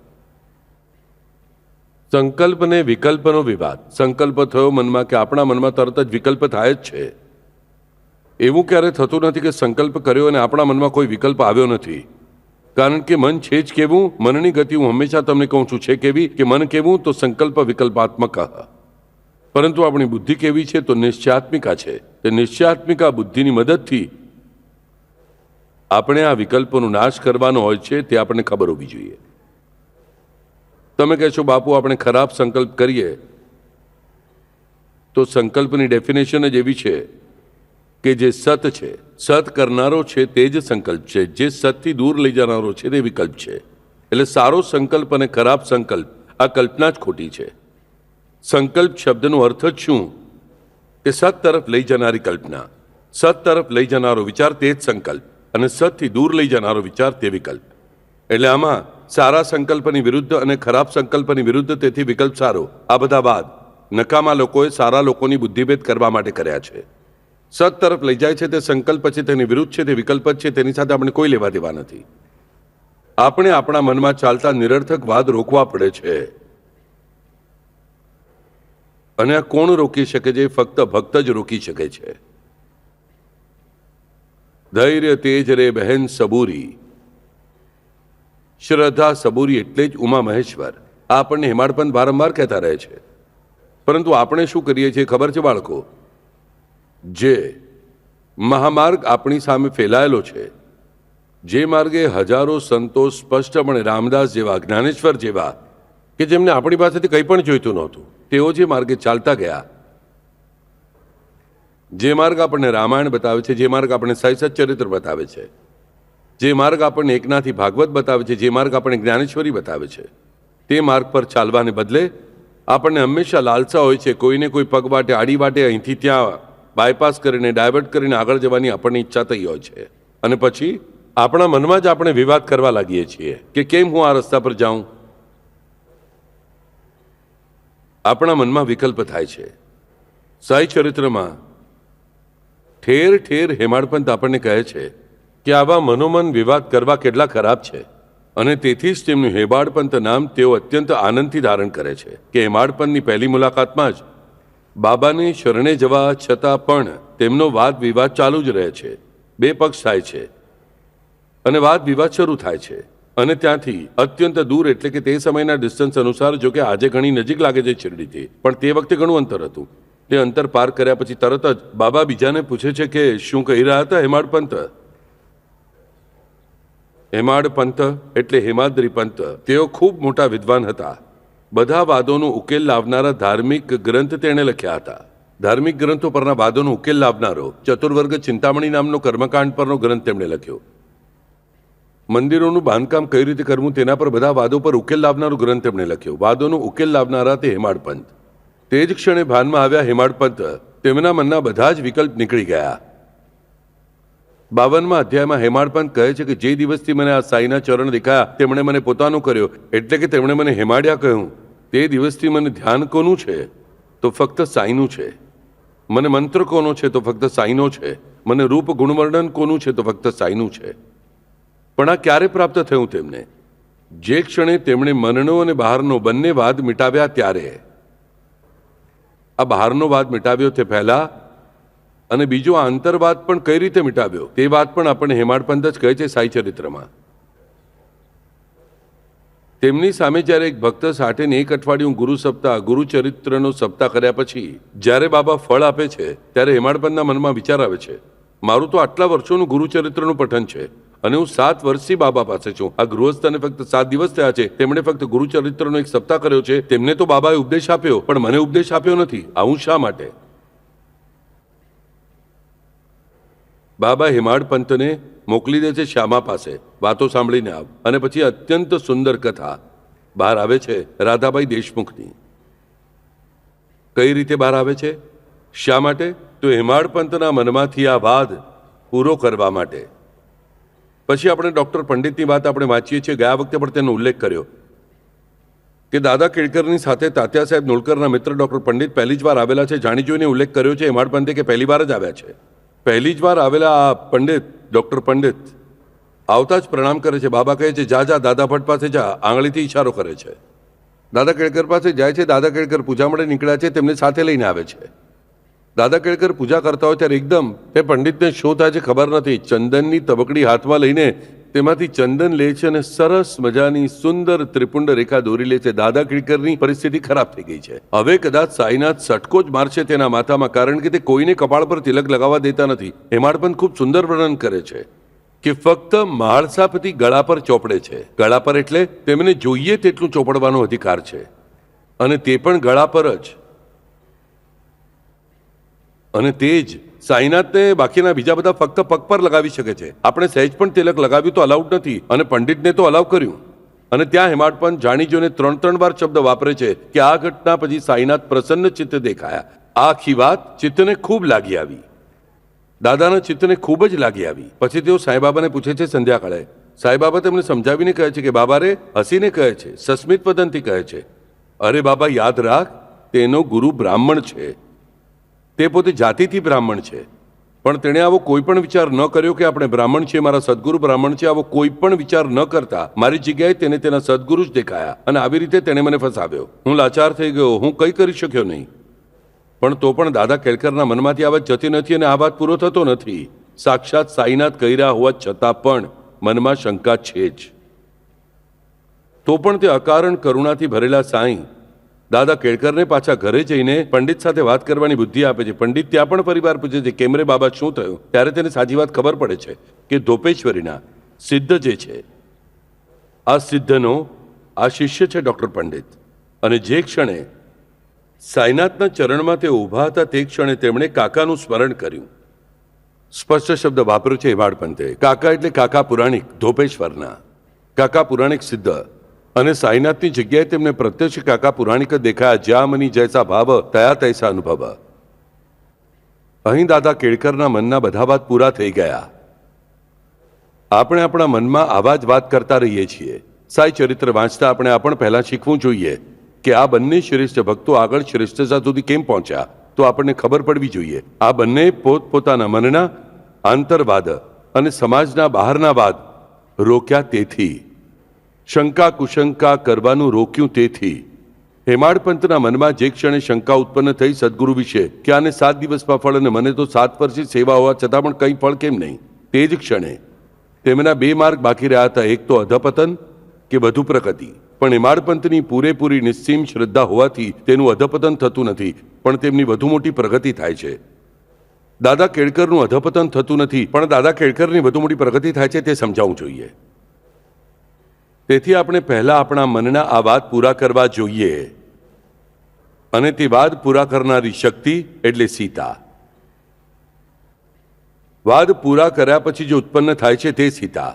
સંકલ્પ ને વિકલ્પનો વિવાદ. સંકલ્પ થયો મનમાં કે આપણા મનમાં તરત જ વિકલ્પ થાય જ છે. એવું ક્યારે થતું નથી કે સંકલ્પ કર્યો અને આપણા મનમાં કોઈ વિકલ્પ આવ્યો નથી. કારણ કે મન છે જ કેવું? મનની ગતિ હું હંમેશા તમને કહું છું છે કેવી? કે મન કેવું? તો સંકલ્પ વિકલ્પાત્મક. પરંતુ આપણી બુદ્ધિ કેવી છે? તો નિશ્ચયાત્મિકા છે. તે નિશ્ચયાત્મિકા બુદ્ધિની મદદથી આપણે આ વિકલ્પોનો નાશ કરવાનો હોય છે. તે આપણને ખબર હોવી જોઈએ. તમે કહેશો બાપુ આપણે ખરાબ સંકલ્પ કરીએ તો સંકલ્પની ડેફિનેશન જ એવી છે કે જે સત છે, સત કરનારો છે તે જ સંકલ્પ છે, જે સતથી દૂર લઈ જનારો છે તે વિકલ્પ છે. એટલે સારો સંકલ્પ અને ખરાબ સંકલ્પ આ કલ્પના જ ખોટી છે. સંકલ્પ શબ્દનો અર્થ જ શું? તે સત તરફ લઈ જનારી કલ્પના. સત તરફ લઈ જનારો વિચાર તે જ સંકલ્પ, અને સતથી દૂર લઈ જનારો વિચાર તે વિકલ્પ. એટલે આમાં સારા સંકલ્પની વિરુદ્ધ અને ખરાબ સંકલ્પની વિરુદ્ધ, તેથી વિકલ્પ સારો. આ બધા વાદ નકામા લોકોએ સારા લોકોની બુદ્ધિભેદ કરવા માટે કર્યા છે. સત તરફ લઈ જાય છે તે સંકલ્પ છે, તેની વિરુદ્ધ છે તે વિકલ્પ જ છે, તેની સાથે આપણે કોઈ લેવા દેવા નથી. આપણે આપણા મનમાં ચાલતા નિરર્થક વાદ રોકવા પડે છે. અને આ કોણ રોકી શકે છે? ફક્ત ભક્ત જ રોકી શકે છે. ધૈર્ય તેજ રે બહેન સબૂરી, શ્રદ્ધા સબૂરી એટલે જ ઉમા મહેશ્વર. આ આપણને હેમાડપંત વારંવાર કહેતા રહે છે. પરંતુ આપણે શું કરીએ છીએ ખબર છે બાળકો? જે મહામાર્ગ આપણી સામે ફેલાયેલો છે, જે માર્ગે હજારો સંતો સ્પષ્ટપણે રામદાસ જેવા, જ્ઞાનેશ્વર જેવા, કે જેમને આપણી પાસેથી કંઈ પણ જોઈતું નહોતું, તેઓ જે માર્ગે ચાલતા ગયા, જે માર્ગ આપણને રામાયણ બતાવે છે, જે માર્ગ આપણને સાઈ સચ્ચરિત્ર બતાવે છે, જે માર્ગ આપણને એકનાથી ભાગવત બતાવે છે, જે માર્ગ આપણને જ્ઞાનેશ્વરી બતાવે છે, તે માર્ગ પર ચાલવાને બદલે આપણને હંમેશા લાલસા હોય છે કોઈને કોઈ પગ વાટે, આડી વાટે, અહીંથી ત્યાં બાયપાસ કરીને, ડાયવર્ટ કરીને આગળ જવાની આપણને ઈચ્છા થઈ હોય છે. અને પછી આપણા મનમાં જ આપણે વિવાદ કરવા લાગીએ છીએ કે કેમ હું આ રસ્તા પર જાઉં. આપણા મનમાં વિકલ્પ થાય છે. સાઈ ચરિત્રમાં ઠેર ઠેર હેમાડપંત આપણને કહે છે કે આવા મનોમન વિવાદ કરવા કેટલા ખરાબ છે. અને તેથી જ તેમનું હેમાડપંત નામ તેઓ અત્યંત આનંદથી ધારણ કરે છે કે હેમાડપંતની પહેલી મુલાકાતમાં જ બાબાની શરણે જવા છતાં પણ તેમનો વાદ વિવાદ ચાલુ જ રહે છે. બે પક્ષ થાય છે અને વાદ વિવાદ શરૂ થાય છે. અને ત્યાંથી અત્યંત દૂર, એટલે કે તે સમયના ડિસ્ટન્સ અનુસાર, જો કે આજે ઘણી નજીક લાગે છે શિરડીથી, પણ તે વખતે ઘણું અંતર હતું. તે અંતર પાર કર્યા પછી તરત જ બાબા બીજાને પૂછે છે કે શું કહી રહ્યા હતા હેમાડપંત? હેમાડપંત એટલે હેમાદ્રી પંત. તેઓ ખૂબ મોટા વિદ્વાન હતા. બધા વાદોનો ઉકેલ લાવનારા ધાર્મિક ગ્રંથ તેણે લખ્યા હતા. ધાર્મિક ગ્રંથો પરના વાદોનો ઉકેલ લાવનારો ચતુર્વર્ગ ચિંતામણી નામનો કર્મકાંડ પરનો ગ્રંથ તેમણે લખ્યો. મંદિરોનું બાંધકામ કઈ રીતે કરવું તેના પર બધા વાદો પર ઉકેલ લાવનારો ગ્રંથ તેમણે લખ્યો. વાદોનો ઉકેલ લાવનારા તે હેમાડપંત. તે જ ક્ષણે ભાનમાં આવ્યા હેમાડપંત. તેમના મનના બધા જ વિકલ્પ નીકળી ગયા. 52મા અધ્યાયમાં હેમાડપંત કહે છે કે જે દિવસથી મને આ સાઈના ચરણ દેખાયા, તેમણે મને પોતાનું કર્યો, એટલે કે તેમણે મને હેમાડ્યા કહ્યું. તે દિવસથી મને ધ્યાન કોનું છે? તો ફક્ત સાઈનું છે. મને મંત્ર કોનો છે? તો ફક્ત સાઈનો છે. મને રૂપ ગુણવર્ણન કોનું છે? તો ફક્ત સાઈનું છે. પણ આ ક્યારે પ્રાપ્ત થયું તેમને? જે ક્ષણે તેમણે મનનો અને બહારનો બંને વાદ મિટાવ્યા ત્યારે. આ બહારનો વાદ મિટાવ્યો તે પહેલા, અને બીજો આંતરવાદ પણ કઈ રીતે મિટાવ્યો તે વાત પણ આપણને હેમાડપંત જ કહે છે સાઈ ચરિત્રમાં. તેમની સામે જ્યારે એક ભક્ત સાથે 1 અઠવાડિયું ગુરુ સપ્તાહ, ગુરુ ચરિત્રનો સપ્તાહ કર્યા પછી જ્યારે બાબા ફળ આપે છે, ત્યારે હેમાડપંતના મનમાં વિચાર આવે છે, મારું તો આટલા વર્ષોનું ગુરુચરિત્રનું પઠન છે અને હું 7 વર્ષથી બાબા પાસે છું. આ ગૃહસ્થને ફક્ત 7 દિવસ થયા છે. તેમણે ફક્ત ગુરુચરિત્રનો એક સપ્તાહ કર્યો છે. તેમને તો બાબાએ ઉપદેશ આપ્યો, પણ મને ઉપદેશ આપ્યો નથી. આવું શા માટે? બાબા હેમાડપંતને મોકલી દે છે શ્યામા પાસે, વાતો સાંભળીને આવ. અને પછી અત્યંત સુંદર કથા બહાર આવે છે રાધાબાઈ દેશમુખની. કઈ રીતે બહાર આવે છે? શા માટે? તો હેમાડપંતના મનમાંથી આ વાદ પૂરો કરવા માટે. પછી આપણે ડૉક્ટર પંડિતની વાત આપણે વાંચીએ છીએ. ગયા વખતે પણ તેનો ઉલ્લેખ કર્યો કે દાદા કેળકરની સાથે તાત્યા સાહેબ નોલકરના મિત્ર ડૉક્ટર પંડિત પહેલી જ વાર આવેલા છે. જાણી જોઈને ઉલ્લેખ કર્યો છે હેમાડપંતે કે પહેલી વાર જ આવ્યા છે. પહેલી જ વાર આવેલા આ પંડિત, ડૉક્ટર પંડિત આવતા જ પ્રણામ કરે છે. બાબા કહે છે જા જા દાદા ભટ્ટ પાસે જા. આંગળીથી ઈશારો કરે છે. દાદા કેળકર પાસે જાય છે. દાદા કેળકર પૂજા માટે નીકળ્યા છે, તેમને સાથે લઈને આવે છે. દાદા કેળકર પૂજા કરતા હોય ત્યારે એકદમ એ પંડિતને શું થાય છે ખબર નથી, ચંદનની તબકડી હાથમાં લઈને તેમાંથી ચંદન લે છે અને સરસ મજાની સુંદર ત્રિપુંડ રેખા દોરી લે છે. દાદા કેળકરની પરિસ્થિતિ ખરાબ થઈ ગઈ છે. હવે કદાચ સાઈનાથ સટકો જ મારશે તેના માથામાં, કારણ કે તે કોઈને કપાળ પર તિલક લગાવવા દેતા નથી. હેમાડપંત ખૂબ સુંદર વર્ણન કરે છે કે ફક્ત માળસાપતિ ગળા પર ચોપડે છે. ગળા પર એટલે તેમને જોઈએ તેટલું ચોપડવાનો અધિકાર છે, અને તે પણ ગળા પર જ. અને તે જ સાઈનાથને બાકીના બીજા બધા ફક્ત પગ પર લગાવી શકે છે. આપણે સહેજ પણ તિલક લગાવ્યું તો અલાઉડ નથી, અને પંડિતને તો અલાવ કર્યું. અને ત્યાં હેમાડપંત જાણી જોઈને 3 વાર શબ્દ વાપરે છે કે આ ઘટના પછી સાઈનાથ પ્રસન્ન ચિત્તે દેખાયા. આ આખી વાત ચિત્તને ખૂબ લાગી આવી. દાદાના ચિત્તને ખૂબ જ લાગી આવી. પછી તેઓ સાંઈબાબાને પૂછે છે સંધ્યાકાળે. સાંઈબાબા તેમને સમજાવીને કહે છે કે બાબા રે, હસીને કહે છે, સસ્મિત વદનથી કહે છે, અરે બાબા યાદ રાખ, તેનો ગુરુ બ્રાહ્મણ છે, તે પોતે જાતિથી બ્રાહ્મણ છે, પણ તેણે આવો કોઈ પણ વિચાર ન કર્યો કે આપણે બ્રાહ્મણ છીએ, મારા સદગુરુ બ્રાહ્મણ છે. આવો કોઈ પણ વિચાર ન કરતા મારી જગ્યાએ તેને તેના સદગુરુ જ દેખાયા, અને આવી રીતે તેણે મને ફસાવ્યો. હું લાચાર થઈ ગયો, હું કંઈ કરી શક્યો નહીં. પણ તો પણ દાદા કેળકરના મનમાંથી આ વાત જતી નથી, અને આ વાત પૂરો થતો નથી. સાક્ષાત સાઈનાથ કહી રહ્યા હોવા છતાં પણ મનમાં શંકા છે જ. તો પણ તે અકારણ કરુણાથી ભરેલા સાંઈ દાદા કેળકરને પાછા ઘરે જઈને પંડિત સાથે વાત કરવાની બુદ્ધિ આપે છે. પંડિત ત્યાં પણ પરિવાર પૂછે છે કેમ રે બાબા, શું થયું? ત્યારે તેને સાચી વાત ખબર પડે છે કે ધોપેશ્વરીના સિદ્ધ જે છે, આ સિદ્ધનો આ શિષ્ય છે ડૉક્ટર પંડિત. અને જે ક્ષણે સાઈનાથના ચરણમાં તે ઊભા હતા તે ક્ષણે તેમણે કાકાનું સ્મરણ કર્યું. સ્પષ્ટ શબ્દ વાપર્યો છે હેમાડપંતે. કાકા એટલે કાકા પુરાણિક, ધોપેશ્વરના કાકા પુરાણિક સિદ્ધ. અને સાઈનાથની જગ્યાએ તેમને પ્રત્યક્ષ કાકા પુરાણિક દેખાયા. જ્યાં મની જૈસા ભાવ તયા તૈસા અનુભવ. અહીં દાદા કેળકરના મનના બધા વાત પૂરા થઈ ગયા. આપણે આપણા મનમાં આવા જ વાત કરતા રહીએ છીએ. સાઈ ચરિત્ર વાંચતા આપણે આ પણ પહેલા શીખવું જોઈએ કે આ બંને શ્રેષ્ઠ ભક્તો આગળ શ્રેષ્ઠતા સુધી કેમ પહોંચ્યા, તો આપણને ખબર પડવી જોઈએ. આ બંને પોતપોતાના મનના આંતરવાદ અને સમાજના બહારના વાદ રોક્યા. તેથી શંકા કુશંકા કરવાનું રોક્યું. તેથી હેમાડપંતના મનમાં જે ક્ષણે શંકા ઉત્પન્ન થઈ સદગુરુ વિશે કે આને 7 દિવસમાં ફળ અને મને તો 7 વર્ષથી સેવા હોવા છતાં પણ કંઈ ફળ કેમ નહીં, તે જ ક્ષણે તેમના 2 માર્ગ બાકી રહ્યા હતા. એક તો અધપતન કે વધુ પ્રગતિ. પણ હેમાડપંતની પૂરેપૂરી નિશ્ચિમ શ્રદ્ધા હોવાથી તેનું અધપતન થતું નથી, પણ તેમની વધુ મોટી પ્રગતિ થાય છે. દાદા કેળકરનું અધપતન થતું નથી, પણ દાદા કેળકરની વધુ મોટી પ્રગતિ થાય છે, તે સમજાવવું જોઈએ. તેથી આપણે પહેલા આપણા મનના આ વાત પૂરા કરવા જોઈએ. અને તે વાદ પૂરા કરનારી શક્તિ એટલે સીતા. વાદ પૂરા કર્યા પછી જે ઉત્પન્ન થાય છે તે સીતા,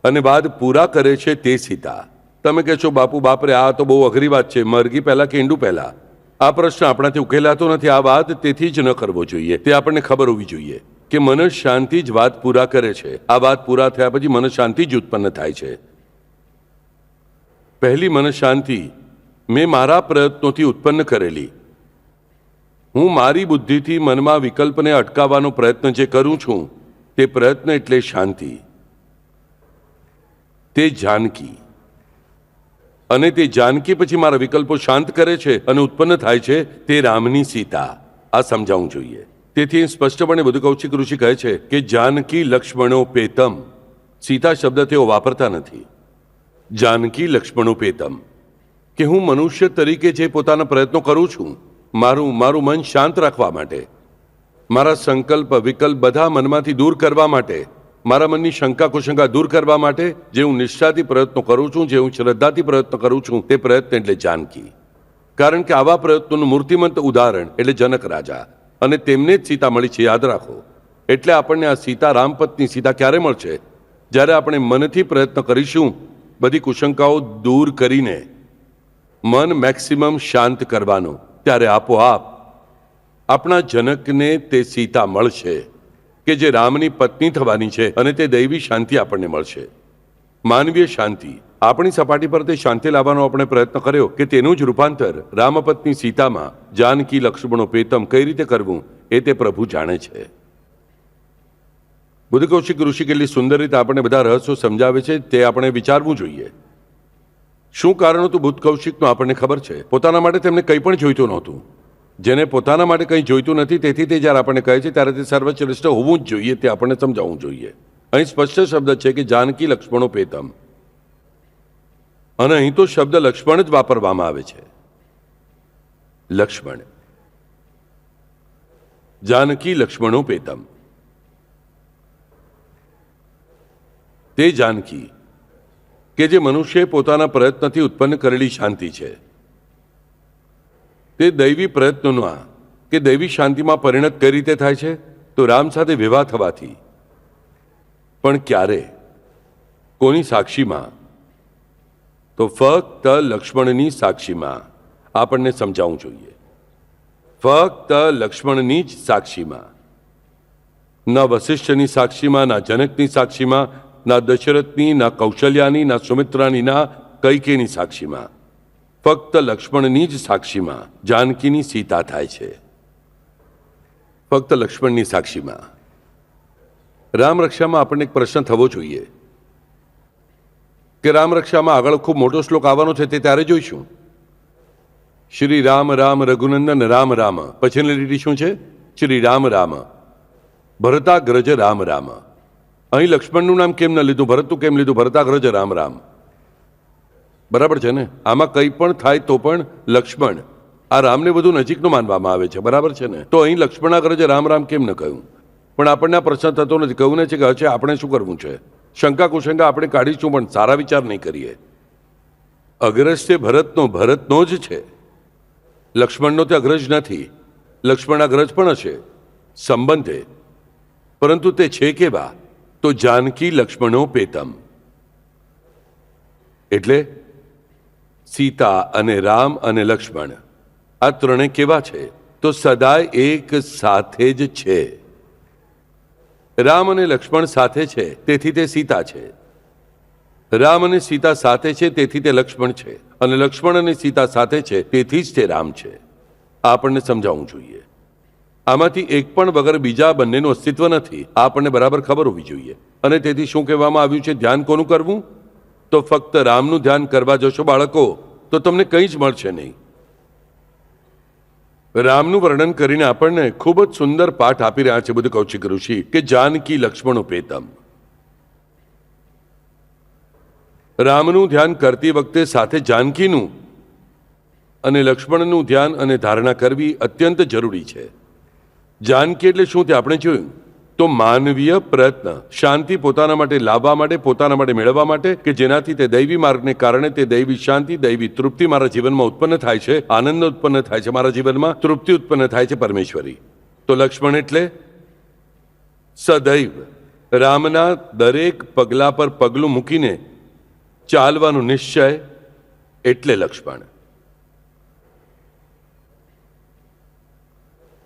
અને વાદ પૂરા કરે છે તે સીતા. તમે કહેશો બાપુ બાપરે, આ તો બહુ અઘરી વાત છે, મરઘી પહેલા કે ઈંડું પહેલા? આ પ્રશ્ન આપણાથી ઉકેલાતો નથી. આ વાત તેથી જ ન કરવો જોઈએ. તે આપણને ખબર હોવી જોઈએ કે મન શાંતિ જ વાત પૂરા કરે છે. આ વાત પૂરા થયા પછી મન શાંતિ જ ઉત્પન્ન થાય છે. પહેલી મન શાંતિ મેં મારા પ્રયત્નોથી ઉત્પન્ન કરેલી. હું મારી બુદ્ધિથી મનમાં વિકલ્પને અટકાવવાનો પ્રયત્ન જે કરું છું તે પ્રયત્ન એટલે શાંતિ. તે જાનકી. અને તે જાનકી પછી મારા વિકલ્પો શાંત કરે છે અને ઉત્પન્ન થાય છે તે રામની સીતા. આ સમજાવવું જોઈએ. તેથી સ્પષ્ટપણે બધું કૌશિક ઋષિ કહે છે કે જાનકી લક્ષ્મણો પેતમ. સીતા શબ્દ તેઓ વાપરતા નથી. જાનકી લક્ષ્મણો પેતમ કે હું મનુષ્ય તરીકે જે પોતાના પ્રયત્નો કરું છું મારું મન શાંત રાખવા માટે, મારા સંકલ્પ વિકલ્પ બધા મનમાંથી દૂર કરવા માટે, મારા મનની શંકા કુશંકા દૂર કરવા માટે જે હું નિષ્ઠાથી પ્રયત્નો કરું છું, જે હું શ્રદ્ધાથી પ્રયત્ન કરું છું, તે પ્રયત્ન એટલે જાનકી. કારણ કે આવા પ્રયત્નોનું મૂર્તિમંત ઉદાહરણ એટલે જનક રાજા, અને તેમને જ સીતા મળી છે. યાદ રાખો. એટલે આપણને આ સીતા, રામપત્ની સીતા ક્યારે મળશે? જ્યારે આપણે મનથી પ્રયત્ન કરીશું બધી કુશંકાઓ દૂર કરીને મન મેક્સિમમ શાંત કરવાનું, ત્યારે આપોઆપ આપણા જનકને તે સીતા મળશે કે જે રામની પત્ની થવાની છે, અને તે દૈવી શાંતિ આપણને મળશે. માનવીય શાંતિ. આપણી સપાટી પર તે શાંતિ લાવવાનો આપણે પ્રયત્ન કર્યો કે તેનું જ રૂપાંતર રામપત્ની સીતામાં જાનકી લક્ષ્મણો પેતમ કઈ રીતે કરવું એ તે પ્રભુ જાણે છે. બુદ્ધ કૌશિક ઋષિ કેટલી સુંદર રીતે આપણે બધા રહસ્યો સમજાવે છે, તે આપણે વિચારવું જોઈએ. શું કારણ હતું બુદ્ધ કૌશિકનું આપણને ખબર છે. પોતાના માટે તેમને કંઈ પણ જોઈતું નહોતું. જેને પોતાના માટે કંઈ જોઈતું નથી, તેથી તે જ્યારે આપણને કહે છે ત્યારે તે સર્વશ્રેષ્ઠ હોવું જ જોઈએ, તે આપણને સમજાવવું જોઈએ. અહીં સ્પષ્ટ શબ્દ છે કે જાનકી લક્ષ્મણો પેતમ, અને અહીં તો શબ્દ લક્ષ્મણ જ વાપરવામાં આવે છે. લક્ષ્મણ, જાનકી લક્ષ્મણો પેતમ. તે જાનકી કે જે મનુષ્ય પોતાના પ્રયત્નથી ઉત્પન્ન કરેલી શાંતિ છે, તે દૈવી પ્રયત્નોના કે દૈવી શાંતિમાં પરિણત કઈ રીતે થાય છે? તો રામ સાથે વિવાહ થવાથી. પણ ક્યારે? કોની સાક્ષીમાં? તો ફક્ત લક્ષ્મણની સાક્ષીમાં. આપણને સમજાવવું જોઈએ. ફક્ત લક્ષ્મણની જ સાક્ષીમાં. ના વશિષ્ઠની સાક્ષીમાં, ના જનકની સાક્ષીમાં, ના દશરથની, ના કૌશલ્યાની, ના સુમિત્રાની, ના કૈકેયીની સાક્ષીમાં. ફક્ત લક્ષ્મણની જ સાક્ષીમાં જાનકીની સીતા થાય છે. ફક્ત લક્ષ્મણની સાક્ષીમાં. રામ રક્ષામાં આપણને એક પ્રશ્ન થવો જોઈએ કે રામ રક્ષામાં આગળ ખૂબ મોટો શ્લોક આવવાનો છે, તે ત્યારે જોઈશું. શ્રી રામ રામ રઘુનંદન રામ રામ. પછીની લીટી શું છે? શ્રી રામ રામ ભરતાગ્રજ રામ રામ. અહીં લક્ષ્મણનું નામ કેમ ન લીધું? ભરતનું કેમ લીધું? ભરતાગ્રજ રામ રામ. બરાબર છે ને? આમાં કંઈ પણ થાય તો પણ લક્ષ્મણ, આ રામને વધુ નજીકનું માનવામાં આવે છે. બરાબર છે ને? તો અહીં લક્ષ્મણાગ્રજ રામ રામ કેમ ન કહ્યું? પણ આપણને આ પ્રશ્ન થતો નથી. કહ્યું ને છે કે હશે આપણે શું કરવું છે? શંકા કુશંકા આપણે કાઢીશું, પણ સારા વિચાર નહીં કરીએ. અગ્રજ તે ભરતનો જ છે. લક્ષ્મણનો તે અગ્રજ નથી. લક્ષ્મણ અગ્રજ પણ હશે સંબંધે, પરંતુ તે છે કેવા? તો જાનકી લક્ષ્મણો પેતમ. એટલે સીતા અને રામ અને લક્ષ્મણ આ ત્રણે કેવા છે? તો સદાય એક સાથે જ છે. રામ અને લક્ષ્મણ સાથે છે, તેથી તે સીતા છે. રામ અને સીતા સાથે છે, તેથી તે લક્ષ્મણ છે. અને લક્ષ્મણ અને સીતા સાથે છે, તેથી જ તે રામ છે. આપણને સમજાવવું જોઈએ. આમાંથી એક પણ વગર બીજા બંનેનું અસ્તિત્વ નથી. આપણને બરાબર ખબર હોવી જોઈએ. અને તેથી શું કહેવામાં આવ્યું છે? ધ્યાન કોનું કરવું? તો ફક્ત રામનું ધ્યાન કરવા જશો બાળકો તો તમને કંઈ જ મળશે નહીં. રામનું વર્ણન કરીને આપણને ખૂબ જ સુંદર પાઠ આપી રહ્યા છે બધું કૌશિક ઋષિ કે જાનકી લક્ષ્મણો પેતમ. રામનું ધ્યાન કરતી વખતે સાથે જાનકીનું અને લક્ષ્મણનું ધ્યાન અને ધારણા કરવી અત્યંત જરૂરી છે. જાનકી એટલે શું તે આપણે જોયું. તો માનવીય પ્રયત્ન, શાંતિ પોતાના માટે લાવવા માટે, પોતાના માટે મેળવવા માટે, કે જેનાથી તે દૈવી માર્ગને કારણે તે દૈવી શાંતિ, દૈવી તૃપ્તિ મારા જીવનમાં ઉત્પન્ન થાય છે, આનંદ ઉત્પન્ન થાય છે મારા જીવનમાં, તૃપ્તિ ઉત્પન્ન થાય છે પરમેશ્વરી. તો લક્ષ્મણ એટલે સદૈવ રામના દરેક પગલા પર પગલું મૂકીને ચાલવાનો નિશ્ચય, એટલે લક્ષ્મણ.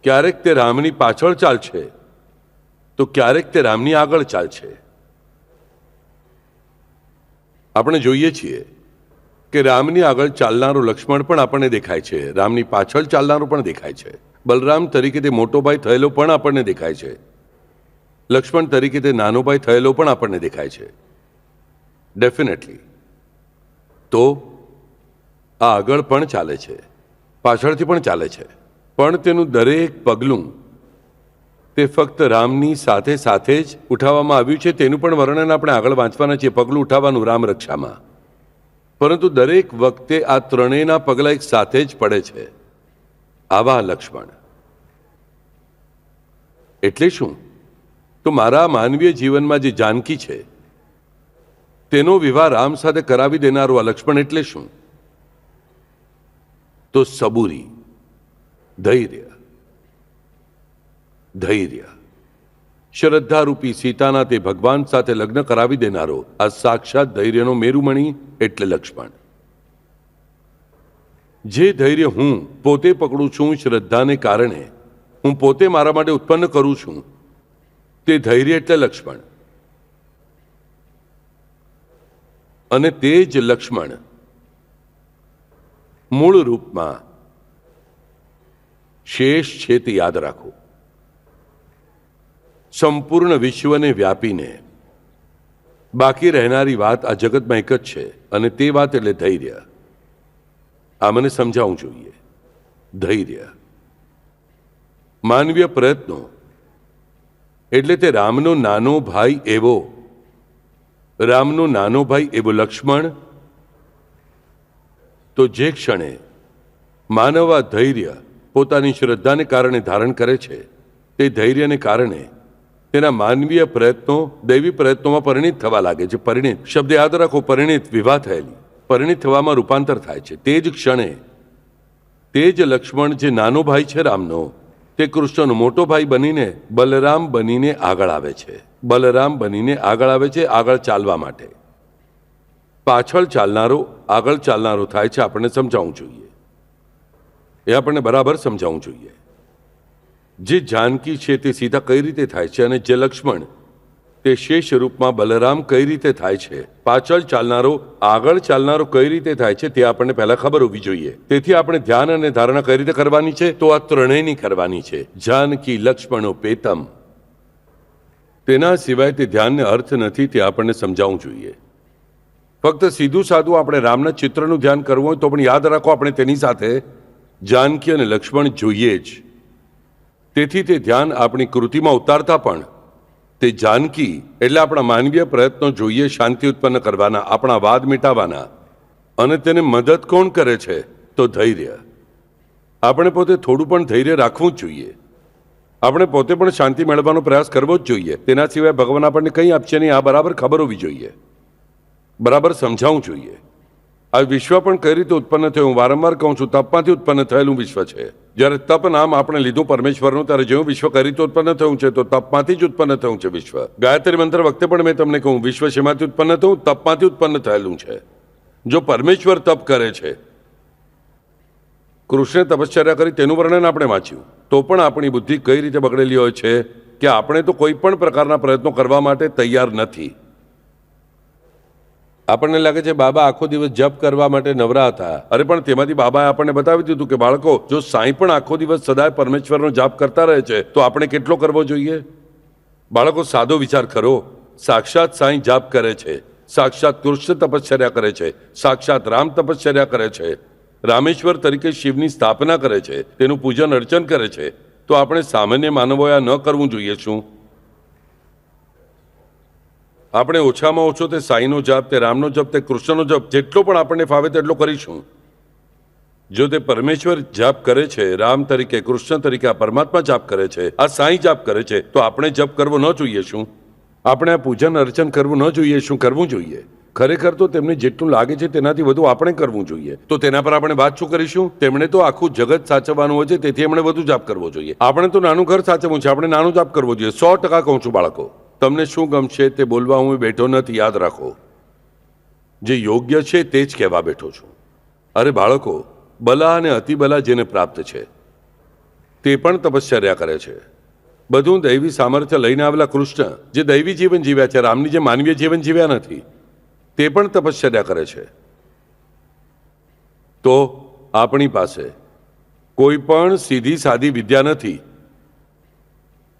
ક્યારેક તે રામની પાછળ ચાલશે તો ક્યારેક તે રામની આગળ ચાલશે. આપણે જોઈએ છીએ કે રામની આગળ ચાલનારો લક્ષ્મણ પણ આપણને દેખાય છે, રામની પાછળ ચાલનારો પણ દેખાય છે. બલરામ તરીકે તે મોટો ભાઈ થયેલો પણ આપણને દેખાય છે. લક્ષ્મણ તરીકે તે નાનો ભાઈ થયેલો પણ આપણને દેખાય છે. ડેફિનેટલી. તો આ આગળ પણ ચાલે છે, પાછળથી પણ ચાલે છે, પણ તેનું દરેક પગલું તે ફક્ત રામની સાથે સાથે જ ઉઠાવવામાં આવ્યું છે. તેનું પણ વર્ણન આપણે આગળ વાંચવાના છીએ, પગલું ઉઠાવવાનું રામ રક્ષામાં. પરંતુ દરેક વખતે આ ત્રણેયના પગલા એક સાથે જ પડે છે. આવા લક્ષ્મણ એટલે શું? તો મારા માનવીય જીવનમાં જે જાનકી છે તેનો વિવાહ રામ સાથે કરાવી દેનારું આ લક્ષ્મણ એટલે શું? તો સબૂરી, ધૈર્ય. ધૈર્ય, શ્રદ્ધારૂપી સીતાના તે ભગવાન સાથે લગ્ન કરાવી દેનારો આ સાક્ષાત ધૈર્યનો મેરુમણી એટલે લક્ષ્મણ. જે ધૈર્ય હું પોતે પકડું છું શ્રદ્ધાને કારણે, હું પોતે મારા માટે ઉત્પન્ન કરું છું, તે ધૈર્ય એટલે લક્ષ્મણ. અને તે જ લક્ષ્મણ મૂળ રૂપમાં શેષ છે, તે યાદ રાખો. સંપૂર્ણ વિશ્વને વ્યાપીને બાકી રહેનારી વાત આ જગતમાં એક જ છે, અને તે વાત એટલે ધૈર્ય. આ મને સમજાવવું જોઈએ. ધૈર્ય, માનવીય પ્રયત્નો એટલે તે રામનો નાનો ભાઈ એવો, રામનો નાનો ભાઈ એવો લક્ષ્મણ. તો જે ક્ષણે માનવ આ ધૈર્ય પોતાની શ્રદ્ધાને કારણે ધારણ કરે છે, તે ધૈર્યને કારણે તેના માનવીય પ્રયત્નો દૈવી પ્રયત્નોમાં પરિણિત થવા લાગે છે. પરિણિત શબ્દ યાદ રાખો. પરિણિત, વિવાહ થયેલી, પરિણિત થવામાં રૂપાંતર થાય છે. તે જ ક્ષણે તે જ લક્ષ્મણ જે નાનો ભાઈ છે રામનો, તે કૃષ્ણનો મોટો ભાઈ બનીને બલરામ બનીને આગળ આવે છે. બલરામ બનીને આગળ આવે છે આગળ ચાલવા માટે. પાછળ ચાલનારો આગળ ચાલનારો થાય છે. આપણને સમજાવવું જોઈએ, એ આપણને બરાબર સમજાવવું જોઈએ. જે જાનકી છે તે સીતા કઈ રીતે થાય છે અને જે લક્ષ્મણ તે શેષ રૂપમાં બલરામ કઈ રીતે થાય છે, પાછળ ચાલનારો આગળ ચાલનારો કઈ રીતે થાય છે તે આપણને પહેલા ખબર હોવી જોઈએ. તેથી આપણે ધ્યાન અને ધારણા કઈ રીતે કરવાની છે? તો આ ત્રણેયની કરવાની છે. જાનકી લક્ષ્મણો પેતમ. તેના સિવાય તે ધ્યાનને અર્થ નથી, તે આપણને સમજાવવું જોઈએ. ફક્ત સીધું સાધું આપણે રામના ચિત્રનું ધ્યાન કરવું હોય તો પણ યાદ રાખો, આપણે તેની સાથે જાનકી અને લક્ષ્મણ જોઈએ જ. તેથી તે ધ્યાન આપણી કૃતિમાં ઉતારતા પણ તે જાનકી એટલે આપણા માનવીય પ્રયત્નો જોઈએ શાંતિ ઉત્પન્ન કરવાના, આપણા વાદ મિટાવવાના. અને તેને મદદ કોણ કરે છે? તો ધૈર્ય. આપણે પોતે થોડું પણ ધૈર્ય રાખવું જ જોઈએ. આપણે પોતે પણ શાંતિ મેળવવાનો પ્રયાસ કરવો જ જોઈએ. તેના સિવાય ભગવાન આપણને કંઈ આપશે નહીં, આ બરાબર ખબર હોવી જોઈએ, બરાબર સમજાવવું જોઈએ. આ વિશ્વ પણ કઈ રીતે ઉત્પન્ન થયું? હું વારંવાર કહું છું, તપમાંથી ઉત્પન્ન થયેલું વિશ્વ છે. જ્યારે તપ નામ આપણે લીધું પરમેશ્વરનું, ત્યારે જેવું વિશ્વ કઈ રીતે ઉત્પન્ન થયું છે? તો તપમાંથી જ ઉત્પન્ન થયું છે વિશ્વ. ગાયત્રી મંત્ર વખતે પણ મેં તમને કહું, વિશ્વ શેમાંથી ઉત્પન્ન થયું? તપમાંથી ઉત્પન્ન થયેલું છે. જો પરમેશ્વર તપ કરે છે, કૃષ્ણે તપશ્ચર્યા કરી તેનું વર્ણન આપણે વાંચ્યું, તો પણ આપણી બુદ્ધિ કઈ રીતે બગડેલી હોય છે કે આપણે તો કોઈ પણ પ્રકારના પ્રયત્નો કરવા માટે તૈયાર નથી. આપણને લાગે છે બાબા આખો દિવસ જપ કરવા માટે નવરા હતા. અરે પણ તેમાંથી બાબાએ આપણને બતાવી દીધું કે બાળકો, જો સાંઈ પણ આખો દિવસ સદાય પરમેશ્વરનો જાપ કરતા રહે છે તો આપણે કેટલો કરવો જોઈએ? બાળકો, સાદો વિચાર કરો. સાક્ષાત સાંઈ જાપ કરે છે, સાક્ષાત કૃષ્ણ તપશ્ચર્યા કરે છે, સાક્ષાત રામ તપશ્ચર્યા કરે છે, રામેશ્વર તરીકે શિવની સ્થાપના કરે છે, તેનું પૂજન અર્ચન કરે છે. તો આપણે સામાન્ય માનવોએ આ ન કરવું જોઈએ શું? આપણે ઓછામાં ઓછો તે સાઈનો જપ, તે રામનો જપ, તે કૃષ્ણનો જપ જેટલો પણ આપણને ફાવે તેટલો કરીશું. જો તે પરમેશ્વર જાપ કરે છે, રામ તરીકે, કૃષ્ણ તરીકે, આ પરમાત્મા જાપ કરે છે, આ સાંઈ જાપ કરે છે, તો આપણે જપ કરવો ન જોઈએ શું? આપણે આ પૂજન અર્ચન કરવું ન જોઈએ શું? કરવું જોઈએ. ખરેખર તો તેમને જેટલું લાગે છે તેનાથી વધુ આપણે કરવું જોઈએ. તો તેના પર આપણે વાત શું કરીશું? તેમણે તો આખું જગત સાચવવાનું હોય છે, તેથી એમણે વધુ જાપ કરવો જોઈએ. આપણે તો નાનું ઘર સાચવવું છે, આપણે નાનું જાપ કરવો જોઈએ. 100% કહું છું બાળકો. તમને શું ગમશે તે બોલવા હું બેઠો નથી, યાદ રાખો. જે યોગ્ય છે તે જ કહેવા બેઠો છું. અરે બાળકો, બલા અને અતિબલા જેને પ્રાપ્ત છે તે પણ તપશ્ચર્યા કરે છે. બધું દૈવી સામર્થ્ય લઈને આવેલા કૃષ્ણ જે દૈવી જીવન જીવ્યા છે, રામની જે માનવીય જીવન જીવ્યા નથી, તે પણ તપશ્ચર્યા કરે છે. તો આપણી પાસે કોઈ પણ સીધી સાદી વિદ્યા નથી.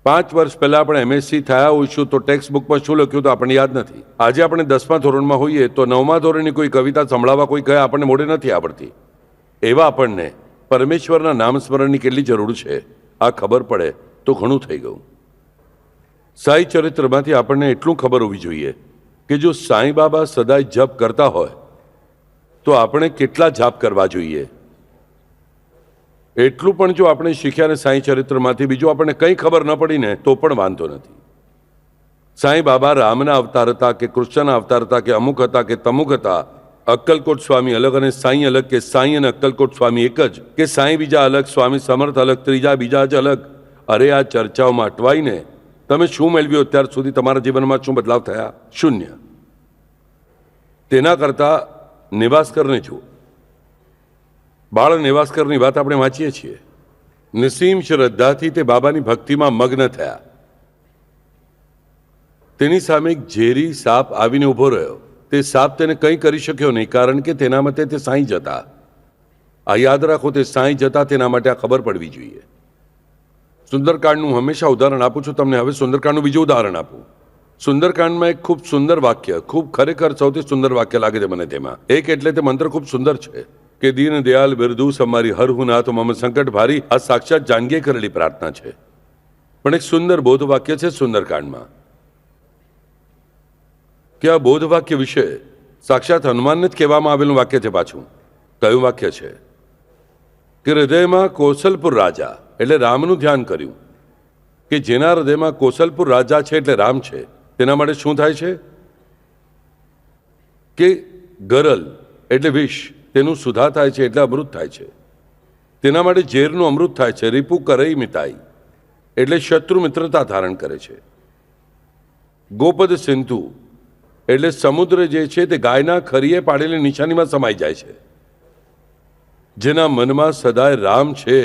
5 વર્ષ પહેલા આપણે MSc થયા હોઈશું તો ટેક્સ્ટ બુકમાં શું લખ્યું તો આપણને યાદ નથી. આજે આપણે 10મા ધોરણમાં હોઈએ તો 9મા ધોરણની કોઈ કવિતા સંભળાવવા કોઈ કહે આપણને મોઢે નથી આવડતી. એવા આપણને પરમેશ્વરના નામ સ્મરણની કેટલી જરૂર છે આ ખબર પડે તો ઘણું થઈ ગયું. સાઈ ચરિત્રમાંથી આપણને એટલું ખબર હોવી જોઈએ કે જો સાંઈ બાબા સદાય જપ કરતા હોય તો આપણે કેટલા જાપ કરવા જોઈએ. એટલું પણ જો આપણે શીખ્યા ને સાંઈ ચરિત્રમાંથી, બીજું આપણને કંઈ ખબર ન પડીને તો પણ વાંધો નથી. સાંઈ બાબા રામના અવતાર હતા કે કૃષ્ણના અવતાર હતા કે અમુક હતા કે તમુક હતા, અક્કલકોટ સ્વામી અલગ અને સાંઈ અલગ, કે સાંઈ અને અક્કલકોટ સ્વામી એક જ, કે સાંઈ બીજા અલગ, સ્વામી સમર્થ અલગ, ત્રીજા બીજા જ અલગ. અરે આ ચર્ચાઓમાં અટવાઈને તમે શું મેળવ્યું અત્યાર સુધી? તમારા જીવનમાં શું બદલાવ થયા? શૂન્ય. તેના કરતા નિવાસકરને જુઓ. બાળ નિવાસકરની વાત આપણે વાંચીએ છીએ. નિસીમ શ્રદ્ધાથી તે બાબાની ભક્તિમાં મગ્ન થયા. તેની સામે એક ઝેરી સાપ આવીને ઊભો રહ્યો. તે સાપ તેને કંઈ કરી શક્યો નહીં, કારણ કે તેના મતે તે સાંઈ જતા. આ યાદ રાખો, તે સાંઈ જતા, તેના માટે આ ખબર પડવી જોઈએ. સુંદરકાંડનું હંમેશા ઉદાહરણ આપું છું તમને. હવે સુંદરકાંડનું બીજું ઉદાહરણ આપું. સુંદરકાંડમાં એક ખૂબ સુંદર વાક્ય, ખૂબ ખરેખર સૌથી સુંદર વાક્ય લાગે છે મને તેમાં. એક એટલે તે મંત્ર ખૂબ સુંદર છે કે દીન દયાલ બિરદુ સમારી હર હું નાથ મમ સંકટ ભારી. આ સાક્ષાત જાનકીએ કરેલી પ્રાર્થના છે. પણ એક સુંદર બોધ વાક્ય છે સુંદરકાંડમાં કે આ બોધ વાક્ય વિશે સાક્ષાત હનુમાનને જ કહેવામાં આવેલું વાક્ય છે. પાછું કયું વાક્ય છે કે હૃદયમાં કૌશલપુર રાજા એટલે રામનું ધ્યાન કર્યું, કે જેના હૃદયમાં કૌશલપુર રાજા છે એટલે રામ છે. તેના માટે શું થાય છે કે ગરલ એટલે વિષ, તેનું સુધા થાય છે એટલે અમૃત થાય છે. તેના માટે ઝેરનું અમૃત થાય છે. રીપુ કરઈ મિતાઈ. એટલે શત્રુ મિત્રતા ધારણ કરે છે. ગોપદ સિંધુ એટલે સમુદ્ર જે છે તે ગાયના ખરીએ પાડેલી નિશાનીમાં સમાઈ જાય છે. જેના મનમાં સદાય રામ છે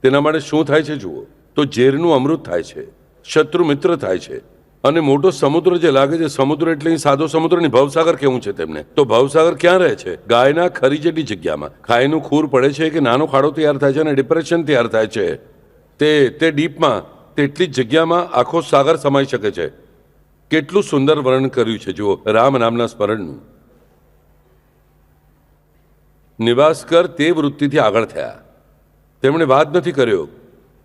તેના માટે શું થાય છે જુઓ તો ઝેરનું અમૃત થાય છે, શત્રુ મિત્ર થાય છે. અને મોટો સમુદ્ર જે લાગે છે, સમુદ્ર એટલે સાદો સમુદ્ર નહીં, ભવસાગર કેવું છે તેમને, તો ભવસાગર ક્યાં રહે છે? ગાયના ખરી જેટલી જગ્યામાં. ખાયનું ખૂર પડે છે કે નાનો ખાડો તૈયાર થાય છે અને ડિપ્રેશન તૈયાર થાય છે, તે ડીપમાં તેટલી જ જગ્યામાં આખો સાગર સમાઈ શકે છે. કેટલું સુંદર વર્ણન કર્યું છે જુઓ રામ નામના સ્મરણનું. નિવાસકર તે વૃત્તિથી આગળ થયા. તેમણે વાત નથી કર્યો